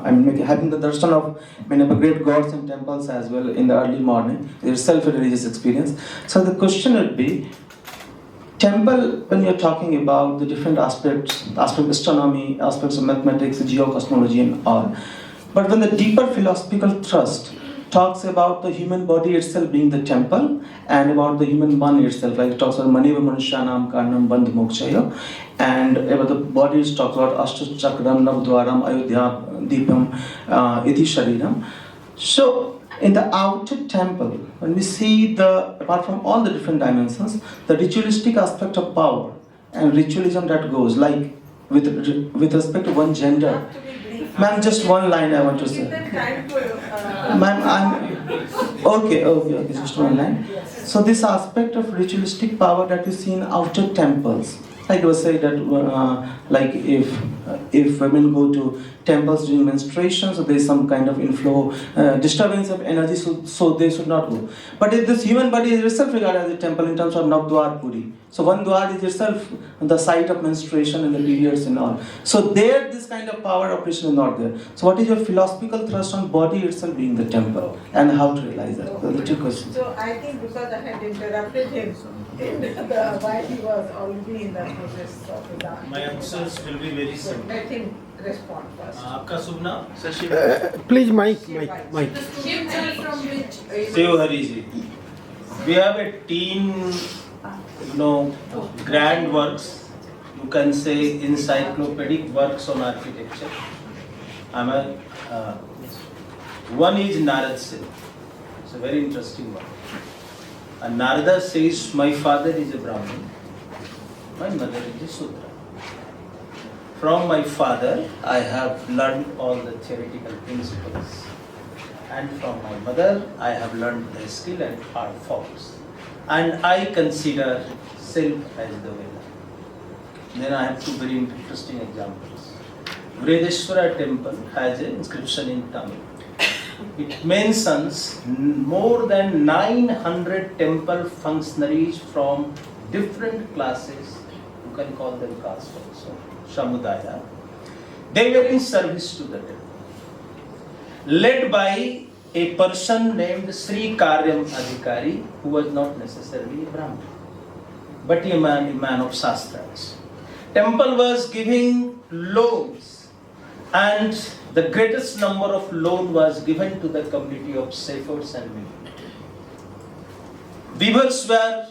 I'm having the darshan of many of the great gods and temples as well in the early morning. It's itself a religious experience. So the question would be, temple, when you're talking about the different aspects of astronomy, aspects of mathematics, geocosmology and all, but when the deeper philosophical thrust talks about the human body itself being the temple, and about the human man itself, like it talks about Maniva Manushyanam Karnam Bandh Mokshaya, and about the body it talks about Ashta Chakram, Navdwaram, Ayodhya, Deepam, Iti Shariram. So in the outer temple, when we see apart from all the different dimensions, the ritualistic aspect of power and ritualism that goes, like with respect to one gender. Not to be brief. Ma'am, just one line I want to say. Give them time to. Ma'am, I'm okay, just one line. So this aspect of ritualistic power that we see in outer temples, like I was saying that like if women go to temples during menstruation, so there is some kind of inflow, disturbance of energy, so they should not go. But if this human body is itself regarded as a temple in terms of Navdwar Puri, so one dwar is itself the site of menstruation and the periods and all. So there this kind of power operation is not there. So what is your philosophical thrust on body itself being the temple, and how to realize that? So the two questions. So I think because I had interrupted him while he was already in the for this Burdhan. My answers will be very simple. Let him respond first. आपका शुभ नाम? Please, mic. Students are from which? Hari ji. We have a teen, grand works. You can say encyclopedic works on architecture. One is Narad Sil. It's a very interesting one. And Narada says, my father is a Brahmin, my mother is a Sudra. From my father, I have learned all the theoretical principles. And from my mother, I have learned the skill and art forms. And I consider self as the Veda. Then I have two very interesting examples. Vredeshwara temple has an inscription in Tamil. It mentions more than 900 temple functionaries from different classes, you can call them caste also, Samudaya. They were in service to the temple, led by a person named Sri Karyam Adhikari, who was not necessarily a Brahmin, but a man of Shastras. Temple was giving loans, and the greatest number of loan was given to the community of shepherds and women. Weavers were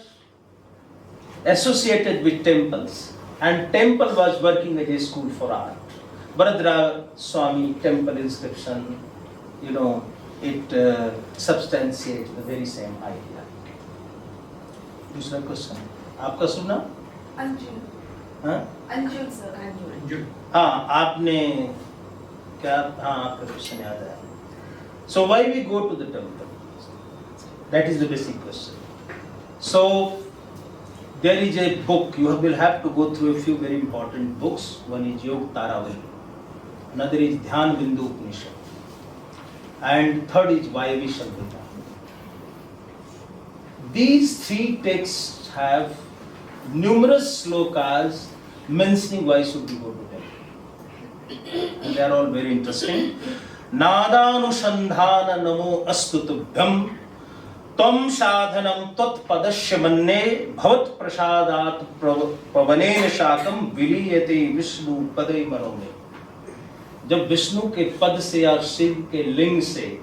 associated with temples, and temple was working as a school for art. Bharadra Swami temple inscription, it substantiates the very same idea. दूसरा question, आपका सुनना? अंजुन. हाँ? अंजुन sir. अंजुन. हाँ, आपने क्या? हाँ, आपका question याद आया. So why we go to the temple? That is the basic question. So there is a book, you will have to go through a few very important books. One is Yog Taravali, another is Dhyan Bindu Upanishad, and third is Vayavi Sambhita. These three texts have numerous slokas mentioning why should we go to temple. And they are all very interesting. Nadanushandhana namo astutubhyam Tvam sadhanam tat padasya manne bhavat prasadat pavanena shakam viliyate Vishnu padai manome. जब विष्णु के पद से या शिव के लिंग से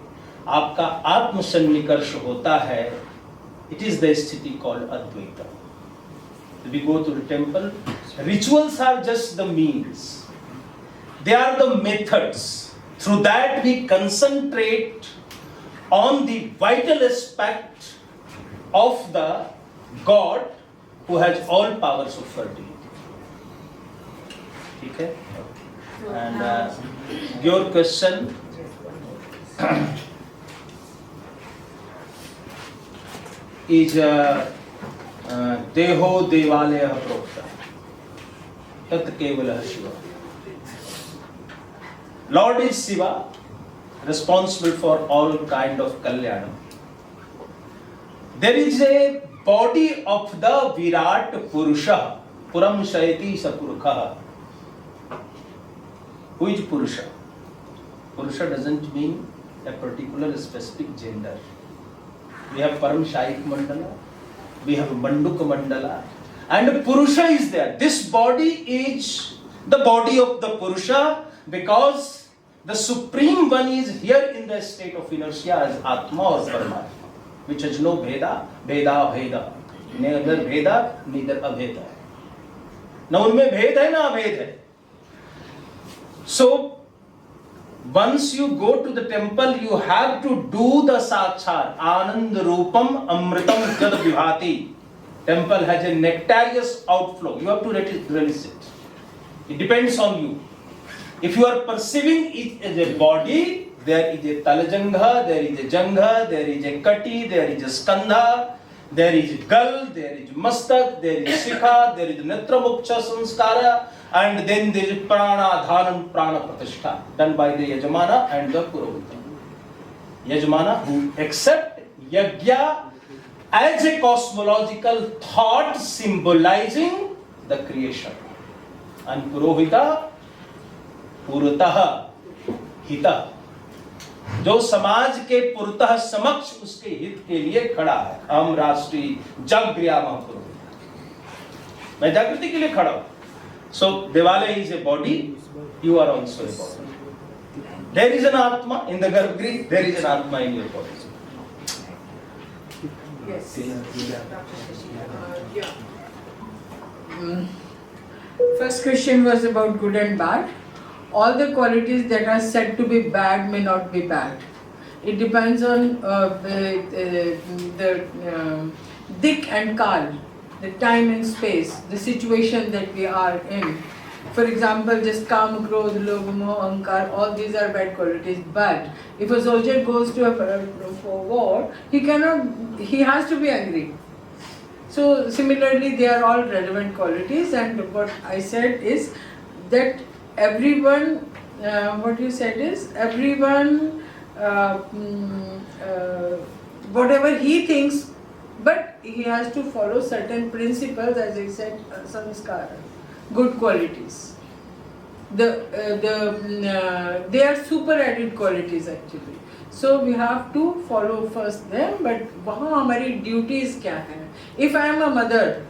आपका आत्म सन्निकर्ष होता है, it is the sthiti called Advaita. We go to the temple. Rituals are just the means. They are the methods. Through that we concentrate on the vital aspect of the God who has all powers of fertility. Okay? And your question is Deho Devalaya Prokta Tat Kevala Shiva. Lord is Shiva, responsible for all kind of Kalyanam. There is a body of the Virat Purusha, Puram Shayati Sapurkha. Who is Purusha? Purusha doesn't mean a particular specific gender. We have Param Shaik Mandala, we have Manduk Mandala, and Purusha is there. This body is the body of the Purusha because the Supreme One is here in the state of inertia as Atma or Paramatma, which has no Veda, Veda, Veda. Neither Veda, neither Aveda. Now, unme Bhed hai na Aved hai. So, once you go to the temple, you have to do the Sakshar. Anand Rupam Amritam Jad Vibhati. Temple has a nectarious outflow. You have to release it. It depends on you. If you are perceiving it as a body, there is a Talajangha, there is a Jangha, there is a Kati, there is a Skandha, there is Gal, there is Mastak, there is Sikha, there is Netramuksha Sanskara, and then there is Prana Dhanam Prana Pratishtha done by the Yajamana and the Purohita. Yajamana who accept Yajna as a cosmological thought symbolizing the creation, and Purohita Purutah Hita, जो समाज के पुरतः समक्ष उसके हित के लिए खड़ा है. हम राष्ट्रीय जगक्रिया महापुरोहित. मैं जागृति के लिए खड़ा हूँ. So Devale is a body, you are also a body. There is an Atma in the Garbhagriha, there is an Atma in your body. Yes. First question was about good and bad. All the qualities that are said to be bad may not be bad. It depends on the dik and kal, the time and space, the situation that we are in. For example, just kam, krodh, lobh, moh, ahankar, all these are bad qualities. But if a soldier goes to for war, he has to be angry. So similarly, they are all relevant qualities. And what I said is that everyone, what you said is everyone, whatever he thinks, but he has to follow certain principles, as I said, samskara, good qualities. They are super added qualities actually. So we have to follow first them, but वहाँ हमारी duties क्या है? If I am a mother,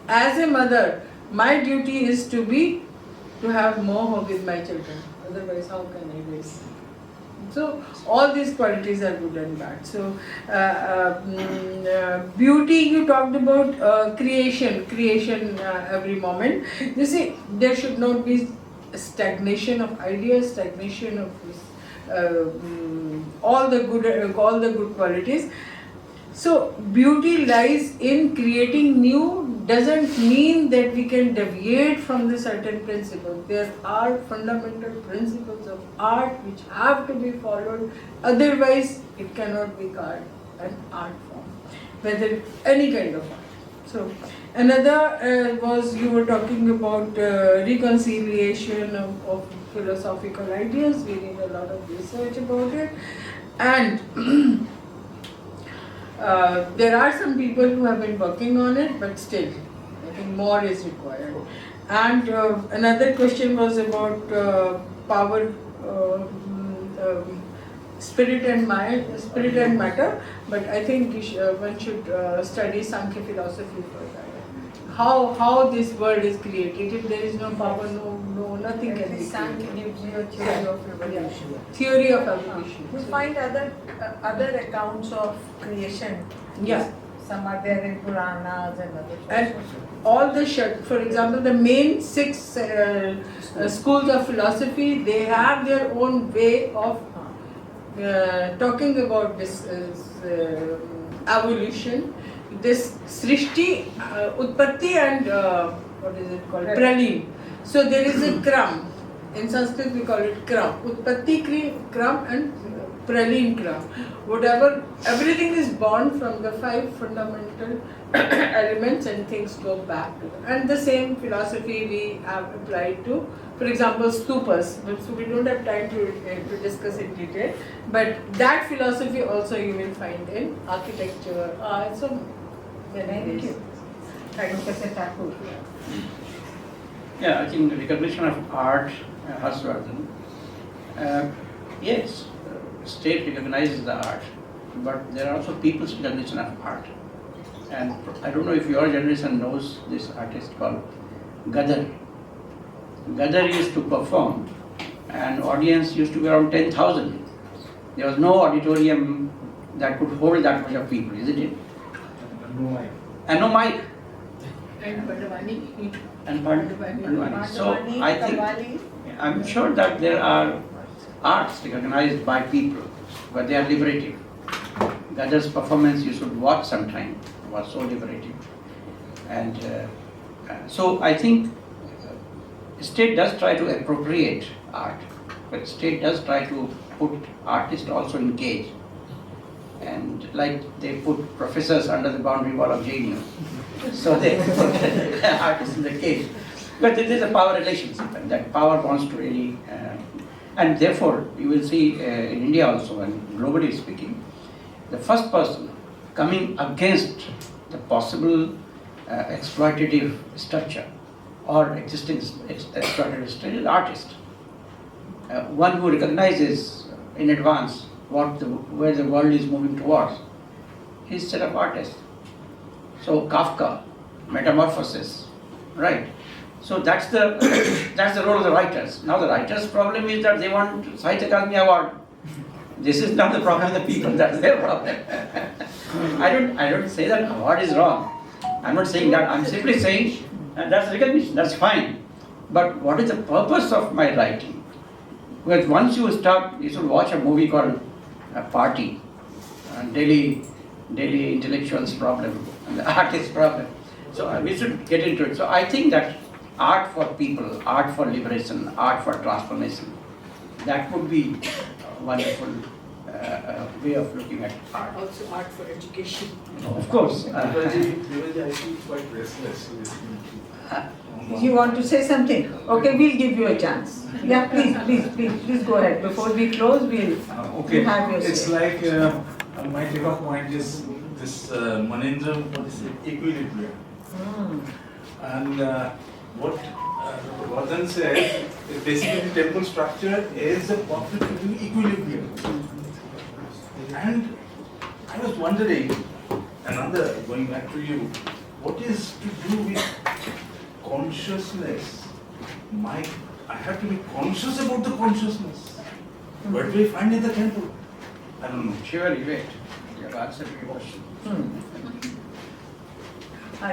as a mother, my duty is to have moha with my children. Otherwise, how can I raise? So all these qualities are good and bad. So beauty, you talked about creation every moment. You see, there should not be stagnation of ideas, stagnation of all the good qualities. So beauty lies in creating new. Doesn't mean that we can deviate from the certain principles. There are fundamental principles of art which have to be followed. Otherwise, it cannot be called an art form, whether any kind of art. So another was you were talking about reconciliation of philosophical ideas. We need a lot of research about it, and there are some people who have been working on it, but still, I think more is required. And another question was about power, spirit and matter. But I think one should study Sankhya philosophy for that. How this world is created. If there is no power, no nothing can be Sankhya gives you a theory of evolution. Theory of evolution. You find other accounts of creation. Yeah. Some are there in Puranas and other And all the for example, the main 6 schools of philosophy, they have their own way of talking about this evolution. This Srishti, Utpatti and what is it called? Pralim. So there is a Kram. In Sanskrit we call it Kram. Utpatti Kram and Pralim Kram. Whatever, everything is born from the 5 fundamental elements and things go back to them. And the same philosophy we have applied to, for example, stupas. But so we don't have time to discuss in detail. But that philosophy also you will find in architecture. So many ways. Thank you, Thakur. Yeah, I think the recognition of art has to happen. Yes, state recognizes the art, but there are also people's recognition of art. And I don't know if your generation knows this artist called Gadar. Gadar used to perform, and audience used to be around 10,000. There was no auditorium that could hold that much of people, isn't it? No mic. And no mic. And Burdhan. And Burdhan. So I think, I'm sure that there are arts recognized by people, but they are liberating. Gadar's performance you should watch sometime, was so liberating. And so I think state does try to appropriate art, but state does try to put artists also in cage. And like they put professors under the boundary wall of JNU. So they put artists in the cage. But there is a power relationship, and that power wants to really, and therefore you will see in India also, and globally speaking, the first person coming against the possible exploitative structure or existing exploitative structure is artist. One who recognizes in advance where the world is moving towards. He's a set of artists. So Kafka, Metamorphosis, right? So that's the role of the writers. Now the writers' problem is that they want Sahitya Akademi Award. This is not the problem of the people, that's their problem. I don't say that award is wrong. I'm not saying that, I'm simply saying that's recognition, that's fine. But what is the purpose of my writing? Because once you start, you should watch a movie called Party, Daily Intellectuals Problem, and the Artist's Problem. So we should get into it. So I think that art for people, art for liberation, art for transformation, that would be a wonderful way of looking at art. Also art for education. Of course. Vibha, I feel quite restless listening to You want to say something? Okay, we'll give you a chance. Yeah, please go ahead. Before we close, okay. have your It's say. like my take-off point is this Manindra, what is it? Equilibrium. And what Burdhan said is basically temple structure is a perfect equilibrium. And I was wondering, another, going back to you, what is to do with consciousness? I have to be conscious about the consciousness. Where do we find in the temple? I don't know. Surely, wait. You have answered your question.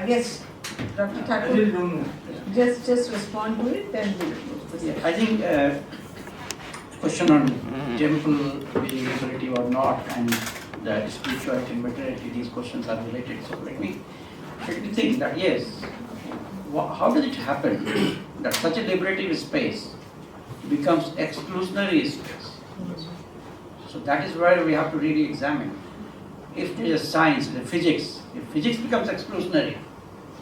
Yes, Dr. I Thakur, really don't know. just respond to it, then we'll close this. I think question on temple being liberative or not and the spirituality and materiality, these questions are related. So let me think that yes, how does it happen that such a liberative space becomes exclusionary space? So that is where we have to really examine. If there is a science, the physics, if physics becomes exclusionary,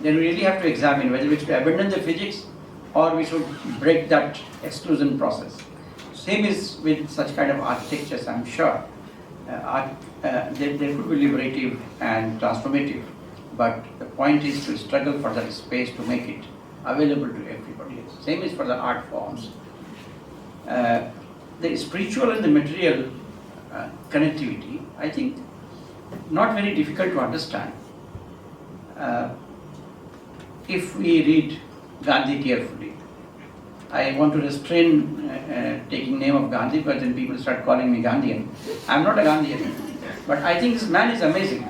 then we really have to examine whether we should abandon the physics or we should break that exclusion process. Same is with such kind of architectures, I'm sure. They could be liberative and transformative, but the point is to struggle for that space to make it available to everybody else. Same is for the art forms. The spiritual and the material connectivity, I think, not very difficult to understand. If we read Gandhi carefully, I want to restrain taking name of Gandhi because then people start calling me Gandhian. I'm not a Gandhian, but I think this man is amazing.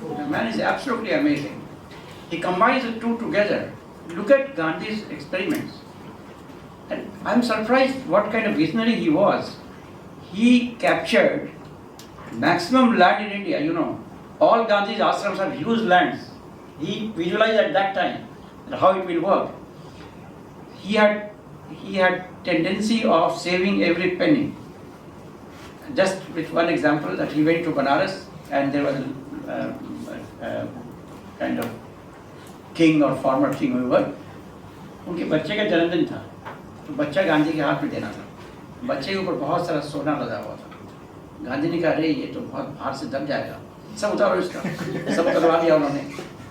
The man is absolutely amazing. He combines the two together. Look at Gandhi's experiments. And I'm surprised what kind of visionary he was. He captured maximum land in India, you know. All Gandhi's ashrams have huge lands. He visualized at that time how it will work. He had tendency of saving every penny. Just with one example, that he went to Banaras and there was a kind of king or former king whoever, उनके बच्चे का जन्मदिन था, तो बच्चा गांधी के हाथ में देना था, बच्चे के ऊपर बहुत सारा सोना लगा हुआ था, गांधी ने कहा अरे ये तो बहुत भार से दब जाएगा, सब उतारो इसका, सब उतरवा दिया उन्होंने,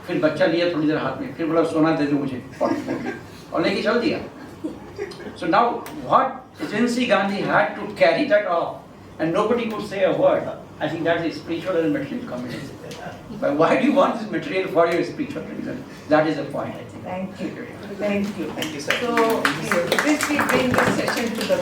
फिर बच्चा लिया थोड़ी देर हाथ में, फिर बोला सोना दे दो मुझे, और लेके चल दिया. So now what agency Gandhi had to carry that off and nobody could say a word. I think that is spiritual and material combination. But why do you want this material for your spiritual reason? That is the point, I think. Thank you. Thank you. Thank you, sir. So, with this we bring this session to the